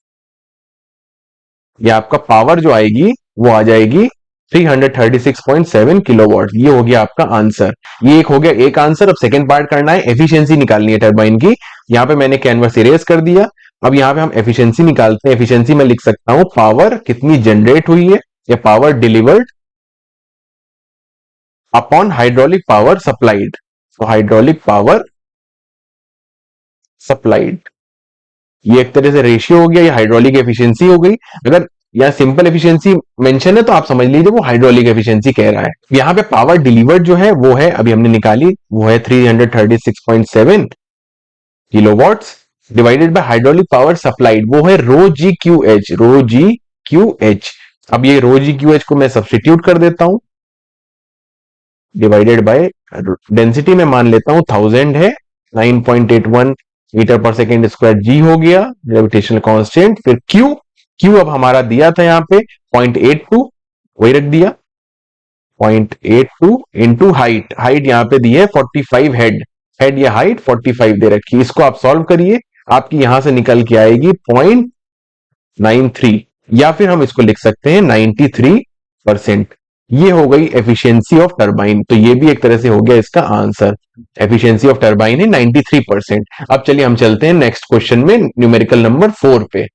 ये आपका पावर जो आएगी वो आ जाएगी 336.7 किलोवाट, ये हो गया आपका आंसर। ये एक हो गया एक आंसर। अब सेकंड पार्ट करना है, एफिशिएंसी निकालनी है टरबाइन की। यहां पे मैंने कैनवस इरेज कर दिया, अब यहां पे हम एफिशिएंसी निकालते हैं। एफिशिएंसी में लिख सकता हूं पावर कितनी जनरेट हुई है या power delivered upon hydraulic power supplied, तो हाइड्रोलिक पावर सप्लाइड ये एक तरह से रेशियो हो गया, ये हाइड्रोलिक एफिशिएंसी हो गई। अगर या सिंपल एफिशिएंसी मेंशन है तो आप समझ लीजिए वो हाइड्रोलिक एफिशिएंसी कह रहा है। यहां पे पावर डिलीवर्ड जो है वो है, अभी हमने निकाली, वो है 336.7 kilowatts divided by hydraulic power supplied, वो है रो जी क्यू एच, रो जी क्यू एच। अब ये रो जी क्यू एच को मैं सब्सटीट्यूट कर देता हूं, डिवाइडेड बाय डेंसिटी में मान लेता हूं 1000 है, 9.81 मीटर पर सेकेंड स्क्वायर जी हो गया ग्रेविटेशनल कांस्टेंट। फिर क्यू, क्यू अब हमारा दिया था यहाँ पे 0.82, वही रख दिया 0.82 इंटू हाइट, हाइट यहाँ पे दी है 45 हेड, हेड या हाइट 45 दे रखी, इसको आप सॉल्व करिए, आपकी यहां से निकल के आएगी 0.93 या फिर हम इसको लिख सकते हैं 93%। ये हो गई एफिशिएंसी ऑफ टरबाइन, तो ये भी एक तरह से हो गया इसका आंसर। एफिशिएंसी ऑफ टरबाइन है 93%। अब चलिए हम चलते हैं नेक्स्ट क्वेश्चन में, न्यूमेरिकल नंबर 4 पे।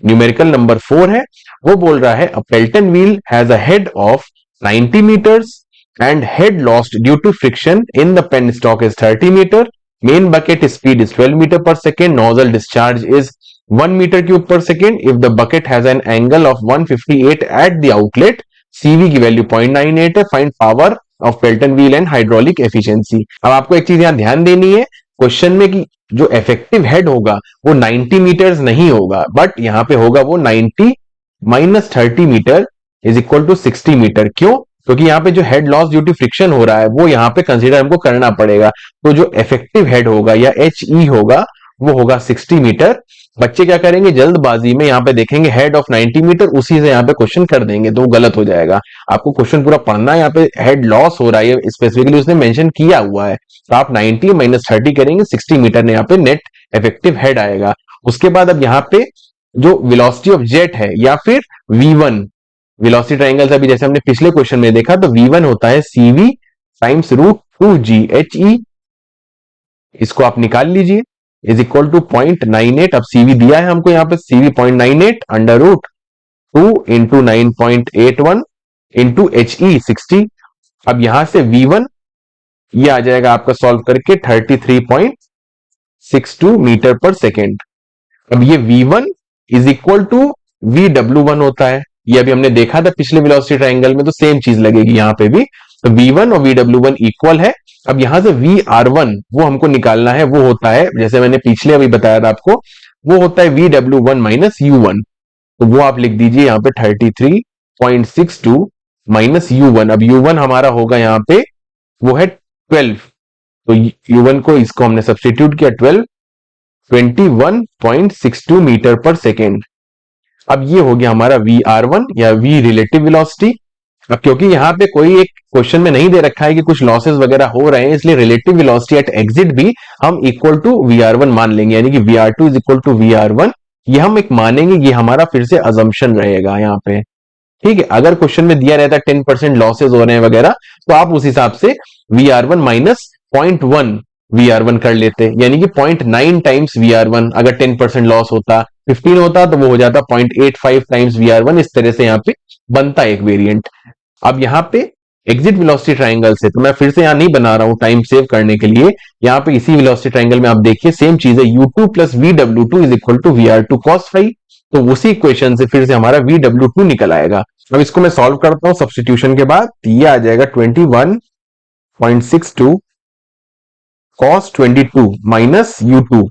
न्यूमेरिकल नंबर 4 है, वो बोल रहा है a Pelton wheel has a head of 90 meters and head lost due to friction in the penstock is 30 meter. Main bucket speed is 12 meter per second. Nozzle discharge is 1 meter cube per second. If the bucket has an angle of 158 at the outlet, CV की वैल्यू 0.98 है। Find power of Pelton wheel and hydraulic efficiency. अब आपको एक चीज यहां ध्यान देनी है क्वेश्चन में कि जो इफेक्टिव हेड होगा वो 90 मीटर्स नहीं होगा, बट यहां पे होगा वो 90 minus 30 metre is equal to 60 metre. क्यों? क्योंकि यहाँ पे जो head loss due to friction हो रहा है वो यहाँ पे कंसीडर हमको करना पड़ेगा, तो जो इफेक्टिव हेड होगा या एच ई होगा वो होगा 60 मीटर। बच्चे क्या करेंगे जल्दबाजी में यहाँ पे देखेंगे हेड ऑफ 90 मीटर, उसी से यहाँ पे क्वेश्चन कर देंगे, तो वो गलत हो जाएगा। आपको क्वेश्चन पूरा पढ़ना है, यहाँ पे हेड लॉस हो रहा है स्पेसिफिकली उसने मेंशन किया हुआ है, तो आप 90 माइनस 30 करेंगे, 60 मीटर ने यहाँ पे नेट इफेक्टिव हेड आएगा। उसके बाद अब यहाँ पे जो वेलोसिटी ऑफ जेट है या फिर V1 वेलोसिटी ट्रायंगल अभी जैसे हमने पिछले क्वेश्चन में देखा तो V1 होता है CV टाइम्स रूट 2GHE, इसको आप निकाल लीजिए, इज इक्वल टू 0.98। अब CV दिया है हमको यहाँ पे, CV 0.98 under root 2 into 9.81 into HE 60। अब यहां से V1 ये आ जाएगा आपका सॉल्व करके 33.62 मीटर पर सेकेंड। अब ये V1 is equal to VW1 होता है, ये अभी हमने देखा था पिछले वेलोसिटी ट्रायंगल में, तो सेम चीज लगेगी यहां पे भी। तो V1 और VW1 इक्वल है। अब यहां से VR1 वो हमको निकालना है, वो होता है जैसे मैंने पिछले अभी बताया था आपको, वो होता है VW1 माइनस U1। तो वो आप लिख दीजिए यहाँ पे 33.62 माइनस U1। अब U1 हमारा होगा यहाँ पे वो है 12, तो U1 को इसको हमने सब्स्टिट्यूट किया 12, 21.62 मीटर पर सेकेंड। अब ये हो गया हमारा VR1 या V रिलेटिव वेलोसिटी। अब क्योंकि यहाँ पे कोई एक क्वेश्चन में नहीं दे रखा है कि कुछ लॉसेस वगैरह हो रहे हैं, इसलिए रिलेटिव वेलोसिटी एट एग्जिट भी हम इक्वल टू VR1 मान लेंगे, यानी कि VR2 is equal to VR1। ये हम एक मानेंगे, ये हमारा फिर से अजम्पशन रहेगा यहाँ पे। ठीक है, अगर क्वेश्चन में दिया रहता 10% लॉसेज हो रहे हैं वगैरह, तो आप उस हिसाब से VR1 माइनस 0.1 VR1 कर लेते, यानी कि 0.9 टाइम्स VR1। अगर 10% लॉस होता, 15 होता तो वो हो जाता 0.85 टाइम्स VR1। इस तरह से यहाँ पे बनता है एक वेरिएंट। अब यहाँ पे एग्जिट वेलोसिटी ट्रायंगल से, तो मैं फिर से यहाँ नहीं बना रहा हूं टाइम सेव करने के लिए, यहाँ पे इसी वेलोसिटी ट्रायंगल में आप देखिए सेम चीज है, U2 plus VW2 is equal to VR2 cos phi. तो उसी इक्वेशन से फिर से हमारा VW2 निकल आएगा। अब इसको मैं सॉल्व करता हूं सब्स्टिट्यूशन के बाद, ये आ जाएगा 21.62 cos 22 माइनस U2,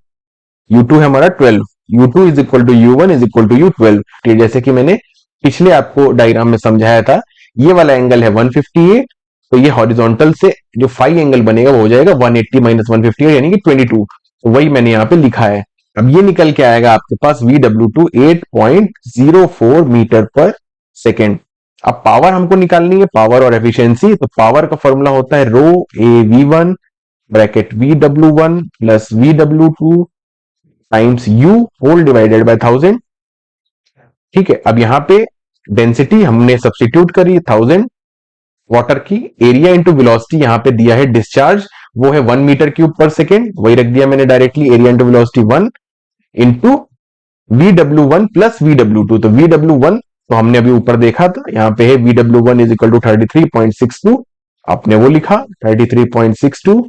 U2 है हमारा 12, U2 is equal to U1 is equal to U12। जैसे कि मैंने पिछले आपको डायग्राम में समझाया था, ये वाला एंगल है 158, तो ये हॉरिजॉन्टल से जो फाई एंगल बनेगा वो हो जाएगा 180 माइनस 158 यानी कि 22। तो वही मैंने यहाँ पे लिखा है। अब ये निकल के आएगा आपके पास VW2 8.04 मीटर पर सेकेंड। अब पावर हमको निकालनी है, पावर और एफिशिएंसी। तो पावर का फॉर्मूला होता है rho A V1 bracket VW1 plus VW2 times U whole divided by 1000। ठीक है, अब यहाँ पे डेंसिटी हमने सब्स्टिट्यूट करी 1000 वाटर की, एरिया इंटू वेलोसिटी यहाँ पे दिया है डिस्चार्ज, वो है 1 मीटर क्यूब पर सेकेंड, वही रख दिया मैंने directly, area into velocity 1 into VW1 plus VW2। तो VW1 तो हमने अभी ऊपर देखा था, यहाँ पे है VW1 इज इक्वल टू 33.62, आपने वो लिखा 33.62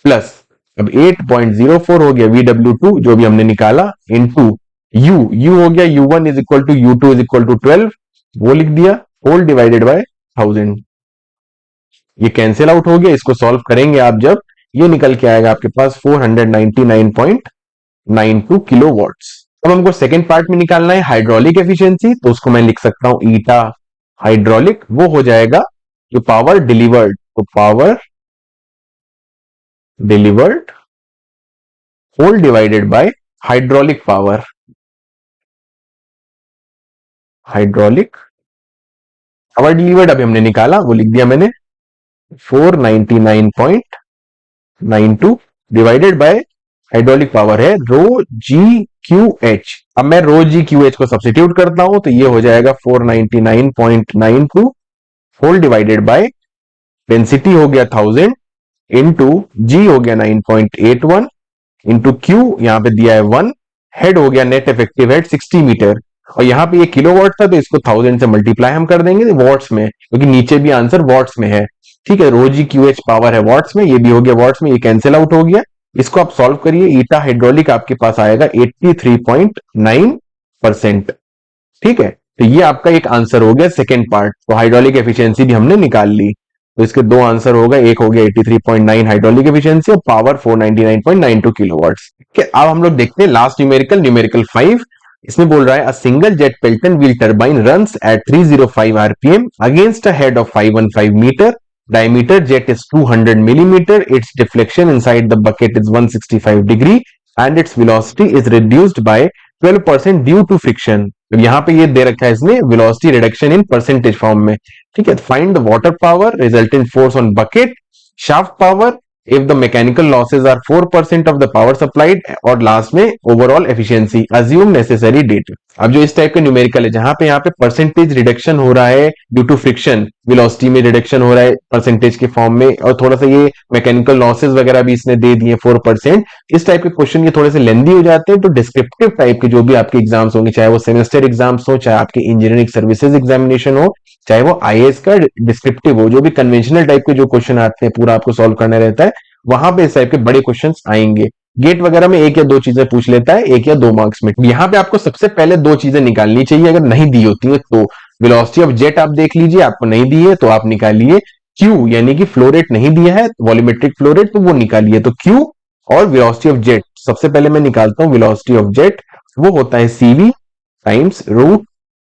प्लस अब 8.04 हो गया VW2 जो भी हमने निकाला इंटू U हो गया U1 is equal to U2 is equal to 12, वो लिख दिया होल डिवाइडेड बाय 1000। ये कैंसिल आउट हो गया, इसको सॉल्व करेंगे आप जब, ये निकल के आएगा आपके पास 499.92 किलोवाट्स। अब हमको सेकेंड पार्ट में निकालना है हाइड्रोलिक एफिशिएंसी, तो उसको मैं लिख सकता हूं ईटा हाइड्रोलिक, वो हो जाएगा जो पावर डिलीवर्ड, तो power delivered whole divided by hydraulic power, hydraulic power delivered अभी हमने निकाला, वो लिख दिया मैंने 499.92 डिवाइडेड बाय हाइड्रोलिक पावर है रो जी क्यू एच। अब मैं रो जी क्यू एच को सब्स्टिट्यूट करता हूं, तो ये हो जाएगा 499.92 होल डिवाइडेड बाय डेंसिटी हो गया 1000 इंटू जी हो गया 9.81 इंटू क्यू यहाँ पे दिया है 1, हेड हो गया नेट इफेक्टिव हेड 60 मीटर, और यहाँ पे ये किलोवाट था तो इसको 1000 से मल्टीप्लाई हम कर देंगे वॉट्स में, क्योंकि नीचे भी आंसर वॉट्स में है। ठीक है, रो जी क्यू एच पावर है वॉट्स में, ये भी हो गया वॉट्स में, ये कैंसिल आउट हो गया। इसको आप सॉल्व करिए, ईटा हाइड्रोलिक आपके पास आएगा 83.9%। ठीक है, तो ये आपका एक आंसर हो गया सेकेंड पार्ट। तो हाइड्रोलिक एफिशिएंसी भी हमने निकाल ली, तो इसके दो आंसर हो गए, एक हो गया 83.9 हाइड्रोलिक एफिशिएंसी और पावर 499.92 किलोवाट्स। ठीक है, अब हम लोग देखते हैं लास्ट न्यूमेरिकल, न्यूमेरिकल 5। इसमें बोल रहा है a single jet Pelton wheel turbine runs at 305 RPM against a head of 515 metre, diameter jet is 200 millimeter, its deflection inside the bucket is 165 degree and its velocity is reduced by 12% due to friction। तो यहाँ पे ये दे रखा है इसमें velocity reduction in percentage form में। ठीक है, find the water power, resultant force on bucket, shaft power if the mechanical losses are 4% of the power supplied, और लास्ट में overall efficiency, assume necessary data। अब जो इस टाइप का न्यूमेरिकल है जहां पे यहाँ पे परसेंटेज रिडक्शन हो रहा है ड्यू टू फ्रिक्शन, वेलोसिटी में रिडक्शन हो रहा है परसेंटेज के फॉर्म में, और थोड़ा सा ये मैकेनिकल लॉसेस वगैरह भी इसने दे दिए 4%, इस टाइप के क्वेश्चन ये थोड़े से लेंदी हो जाते हैं। तो डिस्क्रिप्टिव टाइप के जो भी आपके एग्जाम्स होंगे, चाहे वो सेमेस्टर एग्जाम्स हो, चाहे आपके इंजीनियरिंग सर्विसेज एग्जामिनेशन हो, चाहे वो आईएएस का डिस्क्रिप्टिव हो, जो भी कन्वेंशनल टाइप के जो क्वेश्चन आते हैं पूरा आपको सॉल्व करना रहता है, वहां पे इस टाइप के बड़े क्वेश्चन आएंगे। गेट वगैरह में एक या दो चीजें पूछ लेता है, 1 या 2 मार्क्स में। यहाँ पे आपको सबसे पहले दो चीजें निकालनी चाहिए, अगर नहीं दी होती है तो। वेलोसिटी ऑफ जेट आप देख लीजिए, आपको नहीं दी है तो आप निकालिए क्यू, यानी कि फ्लो रेट नहीं दिया है वॉल्यूमेट्रिक फ्लो रेट, तो वो निकालिए। तो क्यू और वेलोसिटी ऑफ जेट, सबसे पहले मैं निकालता हूं वेलोसिटी ऑफ जेट, वो होता है CV times root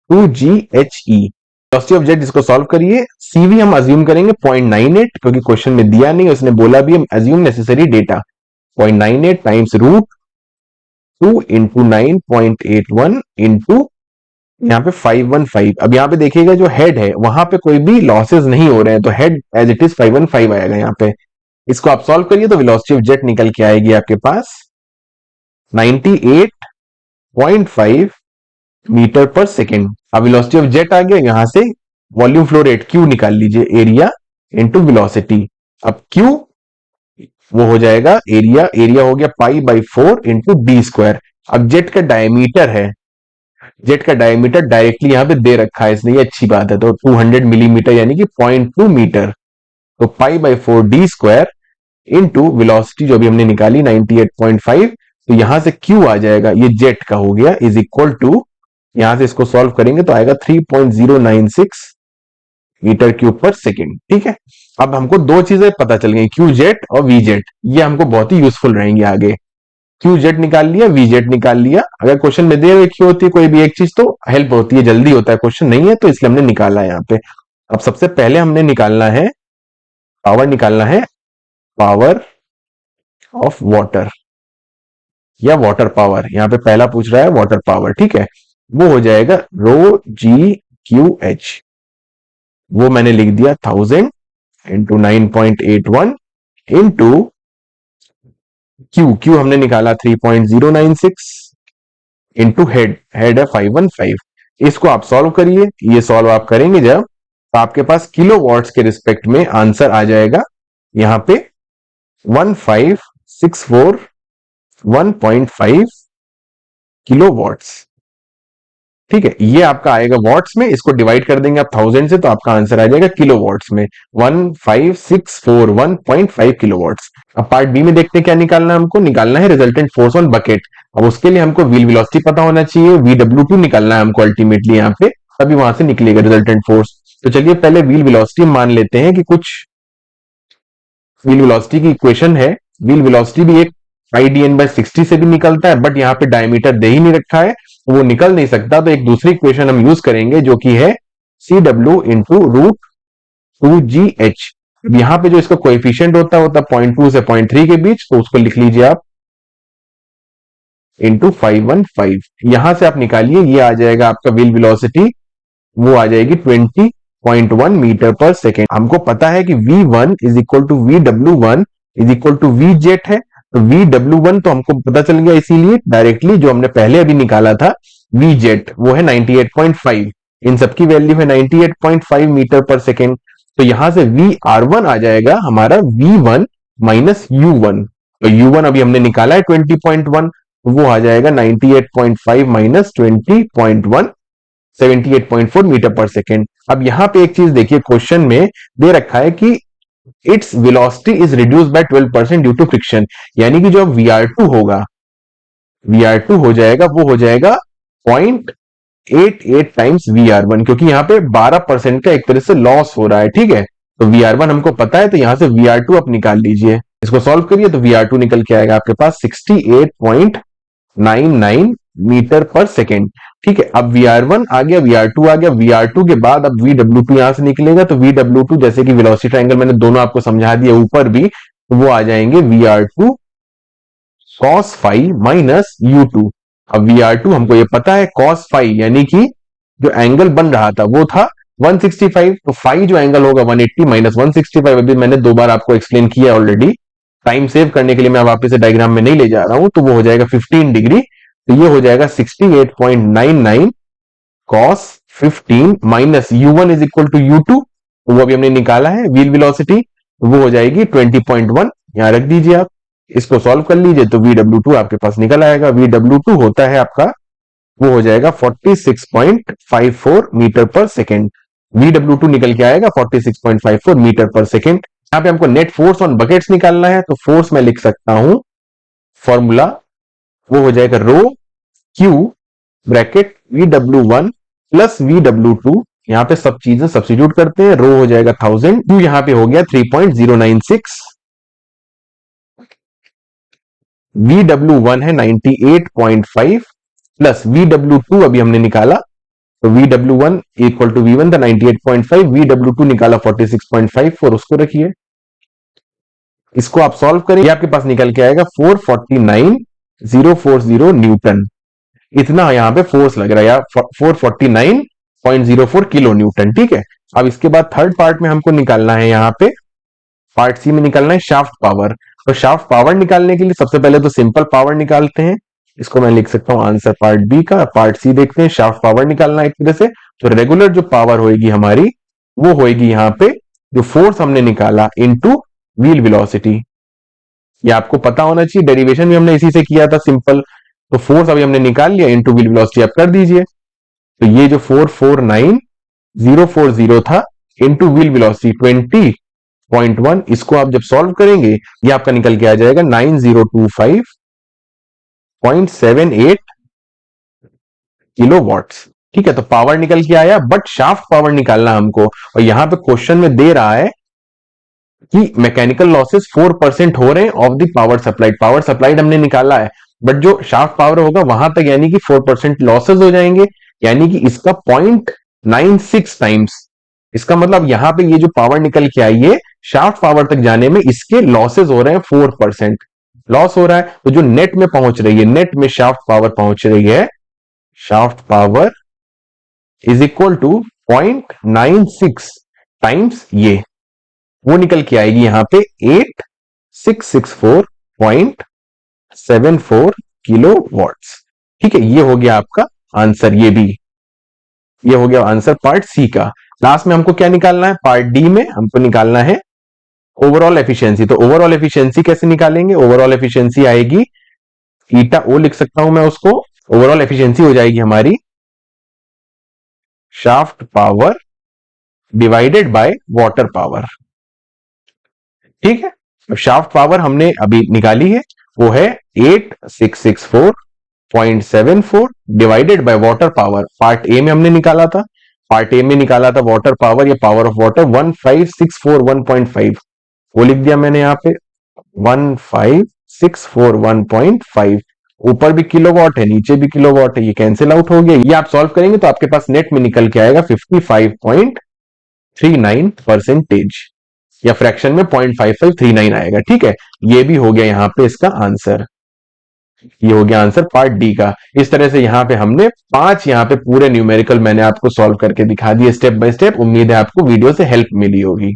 2GHE। Velocity of jet इसको सॉल्व करिए। सीवी हम अज्यूम करेंगे 0.98, क्योंकि क्वेश्चन में दिया नहीं, उसने बोला भी हम assume necessary data. 0.98 times root 2 into 9.81 into यहाँ पे 515। अब यहाँ पे देखिएगा जो हेड है वहां पे कोई भी लॉसेस नहीं हो रहे हैं, तो हेड एज इट इज 515 आएगा यहाँ पे। इसको आप सॉल्व करिए तो वेलोसिटी ऑफ जेट निकल के आएगी आपके पास 98.5 मीटर पर सेकेंड। अब वेलोसिटी ऑफ जेट आ गया, यहां से वॉल्यूम फ्लो रेट क्यू निकाल लीजिए, एरिया इंटू वेलोसिटी। अब क्यू वो हो जाएगा एरिया, एरिया हो गया पाई/4 इंटू डी स्क्वायर। अब जेट का डायमीटर है, जेट का डायमीटर डायरेक्टली यहां पे दे रखा है इसने, ये अच्छी बात है, तो 200 मिलीमीटर यानी कि 0.2 मीटर। तो पाई/4 डी स्क्वायर इंटू वेलोसिटी जो भी हमने निकाली 98.5, तो यहां से क्यू आ जाएगा, ये जेट का हो गया, इज इक्वल टू, यहां से इसको सॉल्व करेंगे तो आएगा 3.096 मीटर क्यूब पर सेकेंड। ठीक है, अब हमको दो चीजें पता चल गई, क्यू जेट और वी जेट, ये हमको बहुत ही यूजफुल रहेंगे आगे। क्यू जेट निकाल लिया, वी जेट निकाल लिया। अगर क्वेश्चन में दे रखी होती है कोई भी एक चीज तो हेल्प होती है, जल्दी होता है, क्वेश्चन नहीं है तो इसलिए हमने निकाला है यहाँ पे। अब सबसे पहले हमने निकालना है पावर, निकालना है पावर ऑफ वाटर या वाटर पावर। यहाँ पे पहला पूछ रहा है वाटर पावर, ठीक है, वो हो जाएगा ρ/G/Q/H। वो मैंने लिख दिया 1000 इंटू 9.81 इंटू क्यू हमने निकाला 3.096 इंटू हेड, हेड है 515। इसको आप सॉल्व करिए, ये सॉल्व आप करेंगे जब, तो आपके पास किलो वॉट्स के रिस्पेक्ट में आंसर आ जाएगा यहां पे 15641.5 किलो वॉट्स। ठीक है, ये आपका आएगा वॉट्स में, इसको डिवाइड कर देंगे आप 1000 से तो आपका आंसर आ जाएगा किलो वॉट्स में 15641.5 किलो वॉट्स। अब पार्ट बी में देखते हैं क्या निकालना है हमको, निकालना है रिजल्टेंट फोर्स ऑन बकेट। अब उसके लिए हमको व्हील वेलोसिटी पता होना चाहिए, VW2 निकालना है हमको अल्टीमेटली यहाँ पे, तभी वहां से निकलेगा रिजल्टेंट फोर्स। तो चलिए पहले व्हील वेलोसिटी मान लेते हैं कि कुछ व्हील वेलोसिटी की इक्वेशन है। व्हील वेलोसिटी भी एक πdn/60 से भी निकलता है, बट यहाँ पे डायमीटर दे ही नहीं रखा है, वो निकल नहीं सकता, तो एक दूसरी इक्वेशन हम यूज करेंगे जो कि है CW इंटू रूट 2GH। यहां पे जो इसका कोएफिशिएंट होता है 0.2 से 0.3 के बीच, तो उसको लिख लीजिए आप इंटू 515। यहां से आप निकालिए, ये आ जाएगा आपका व्हील वेलोसिटी, वो आ जाएगी 20.1 मीटर पर सेकेंड। हमको पता है कि V1 is equal to VW1 is equal to V jet है, तो VW1 तो हमको पता चल गया, इसीलिए डायरेक्टली जो हमने पहले अभी निकाला था V जेट वो है 98.5, इन सबकी वैल्यू है 98.5 मीटर पर सेकेंड। तो यहां से VR1 आ जाएगा हमारा V1 माइनस U1, तो U1 अभी हमने निकाला है 20.1, तो वो आ जाएगा 98.5 माइनस 20.1, 78.4 मीटर पर सेकेंड। अब यहां पे एक चीज देखिए, क्वेश्चन में दे रखा है कि it's velocity is reduce by 12% due to friction, यानी कि जो VR2 होगा, VR2 हो जाएगा, वो हो जाएगा 0.88 टाइम्स VR1, क्योंकि यहाँ पे 12% का एक तरह से लॉस हो रहा है। ठीक है, तो VR1 हमको पता है, तो यहां से VR2 आप निकाल लीजिए, इसको सॉल्व करिए तो VR2 निकल के आएगा आपके पास 68.99 मीटर पर सेकेंड। ठीक है, अब VR1 आ गया, VR2 आ गया, VR2 के बाद अब VW2 यहां से निकलेगा, तो VW2 जैसे कि वेलोसिटी ट्रायंगल मैंने दोनों आपको समझा दिया ऊपर भी, तो वो आ जाएंगे VR2 cos phi minus U2। अब VR2 हमको ये पता है cos phi, यानी कि जो एंगल बन रहा था वो था 165, तो फाई जो एंगल होगा 180 माइनस 165, अभी मैंने दो बार आपको एक्सप्लेन किया ऑलरेडी, टाइम सेव करने के लिए मैं वापस से डायग्राम में नहीं ले जा रहा हूं, तो वो हो जाएगा 15 डिग्री। तो ये हो जाएगा 68.99 cos 15 minus u1 is equal to u2, वो अभी हमने निकाला है व्हील वेलोसिटी, तो वो हो जाएगी 20.1। यहां रख दीजिए आप, इसको सॉल्व कर लीजिए तो VW2 आपके पास निकल आएगा। VW2 होता है आपका, वो हो जाएगा 46.54 मीटर पर सेकेंड। VW2 निकल के आएगा 46.54 मीटर पर सेकेंड। यहां पे हमको नेट फोर्स ऑन बकेट्स निकालना है, तो फोर्स मैं लिख सकता हूं, फॉर्मूला वो हो जाएगा रो Q bracket VW1 plus VW2, यहां पे सब चीजें सब्स्टिट्यूट करते हैं, रो हो जाएगा 1000, क्यू यहां पे हो गया 3.096, VW1 है 98.5 प्लस VW2 अभी हमने निकाला, तो VW1 इक्वल टू V1 था 98.5, VW2 निकाला 46.54, उसको रखिए, इसको आप सॉल्व करेंगे, आपके पास निकल के आएगा 449,040 न्यूटन। इतना यहां पे फोर्स लग रहा है, 449.04 किलो न्यूटन। ठीक है, अब इसके बाद थर्ड पार्ट में हमको निकालना है, यहां पे पार्ट सी में निकालना है शाफ्ट पावर। तो शाफ्ट पावर निकालने के लिए सबसे पहले तो सिंपल पावर निकालते हैं, इसको मैं लिख सकता हूं आंसर पार्ट बी का। पार्ट सी देखते हैं, शाफ्ट पावर निकालना एक तरह से, तो रेगुलर जो पावर होगी हमारी, वो होगी यहां पे जो फोर्स हमने निकाला इनटू व्हील वेलोसिटी। ये आपको पता होना चाहिए, डेरिवेशन भी हमने इसी से किया था सिंपल। तो फोर्स अभी हमने निकाल लिया, इनटू व्हील वेलोसिटी आप कर दीजिए, तो ये जो 449,040 था इनटू व्हील वेलोसिटी 20.1, इसको आप जब सॉल्व करेंगे ये आपका निकल के आ जाएगा 9025.78 किलो वॉट्स। ठीक है, तो पावर निकल के आया, बट शाफ्ट पावर निकालना हमको, और यहां पे क्वेश्चन में दे रहा है कि मैकेनिकल लॉसेस 4% हो रहे हैं of the power supplied. Power supplied हमने निकाला है, बट जो शाफ्ट पावर होगा वहां तक यानी कि 4% लॉसेस हो जाएंगे, यानी कि इसका 0.96 टाइम्स, इसका मतलब यहां पे ये जो पावर निकल के आई है शाफ्ट पावर तक जाने में इसके लॉसेस हो रहे हैं, 4% लॉस हो रहा है। तो जो नेट में पहुंच रही है, नेट में शाफ्ट पावर पहुंच रही है, shaft power is equal to 0.96 times ये, वो निकल के आएगी यहां पे 8664.74 किलो वॉट्स। ठीक है, ये हो गया आपका आंसर, ये भी ये हो गया आंसर पार्ट सी का। लास्ट में हमको क्या निकालना है, पार्ट डी में हमको निकालना है ओवरऑल एफिशिएंसी। तो ओवरऑल एफिशिएंसी कैसे निकालेंगे, ओवरऑल एफिशिएंसी आएगी ईटा ओ लिख सकता हूं मैं उसको, ओवरऑल एफिशिएंसी हो जाएगी हमारी shaft power divided by water power. ठीक है, तो शाफ्ट पावर हमने अभी निकाली है, वो है 8664.74 divided by water power. Part A में हमने निकाला था, पार्ट ए में निकाला था वाटर पावर या पावर ऑफ वाटर 15641.5, वो लिख दिया मैंने यहां पे 15641.5। ऊपर भी किलोवाट है, नीचे भी किलोवाट है, ये कैंसिल आउट हो गया। ये आप सॉल्व करेंगे तो आपके पास नेट में निकल के आएगा 55.39% या फ्रैक्शन में 0.5539 आएगा। ठीक है, ये भी हो गया यहां पे इसका आंसर, ये हो गया आंसर पार्ट डी का। इस तरह से यहां पे हमने 5 यहां पे पूरे न्यूमेरिकल मैंने आपको सॉल्व करके दिखा दिए स्टेप बाय स्टेप। उम्मीद है आपको वीडियो से हेल्प मिली होगी।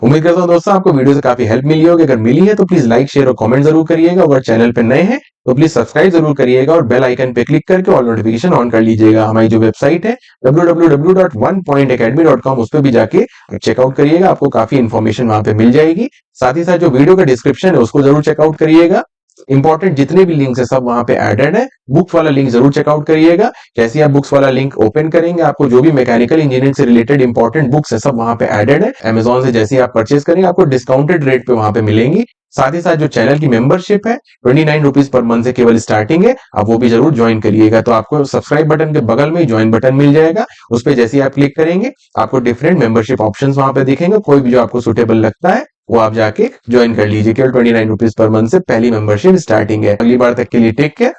उम्मीद करता हूं दोस्तों आपको वीडियो से काफी हेल्प मिली होगी। अगर मिली है तो प्लीज लाइक शेयर और कमेंट जरूर करिएगा। अगर चैनल पे नए हैं तो प्लीज सब्सक्राइब जरूर करिएगा और बेल आइकन पे क्लिक करके ऑल नोटिफिकेशन ऑन कर लीजिएगा। हमारी जो वेबसाइट है www.onepointacademy.com, उस पर भी जाके चेकआउट करिएगा, आपको काफी इंफॉर्मेशन वहां पे मिल जाएगी। साथ ही साथ जो वीडियो का डिस्क्रिप्शन है उसको जरूर चेकआउट करिएगा, इंपॉर्टेंट जितने भी लिंक्स है सब वहां पे एडेड है। बुक्स वाला लिंक जरूर चेकआउट करिएगा। जैसे ही आप बुक्स वाला लिंक ओपन करेंगे आपको जो भी मैकेनिकल इंजीनियरिंग से रिलेटेड इंपॉर्टेंट बुक्स है सब वहां पे एडेड है। अमेजॉन से जैसे ही आप परचेज करेंगे आपको डिस्काउंटेड रेट पे वहां पे मिलेंगी। साथ ही साथ जो चैनल की मेंबरशिप है 29 रुपीज पर मंथ से केवल स्टार्टिंग है, आप वो भी जरूर ज्वाइन करिएगा। तो आपको सब्सक्राइब बटन के बगल में ज्वाइन बटन मिल जाएगा, उस पर जैसे ही आप क्लिक करेंगे आपको डिफरेंट मेंबरशिप ऑप्शंस वहां पे दिखेंगे। कोई भी जो आपको सुटेबल लगता है वो आप जाके ज्वाइन कर लीजिए। केवल 29 रुपीज पर मंथ से पहली मेंबरशिप स्टार्टिंग है। अगली बार तक के लिए टेक केयर,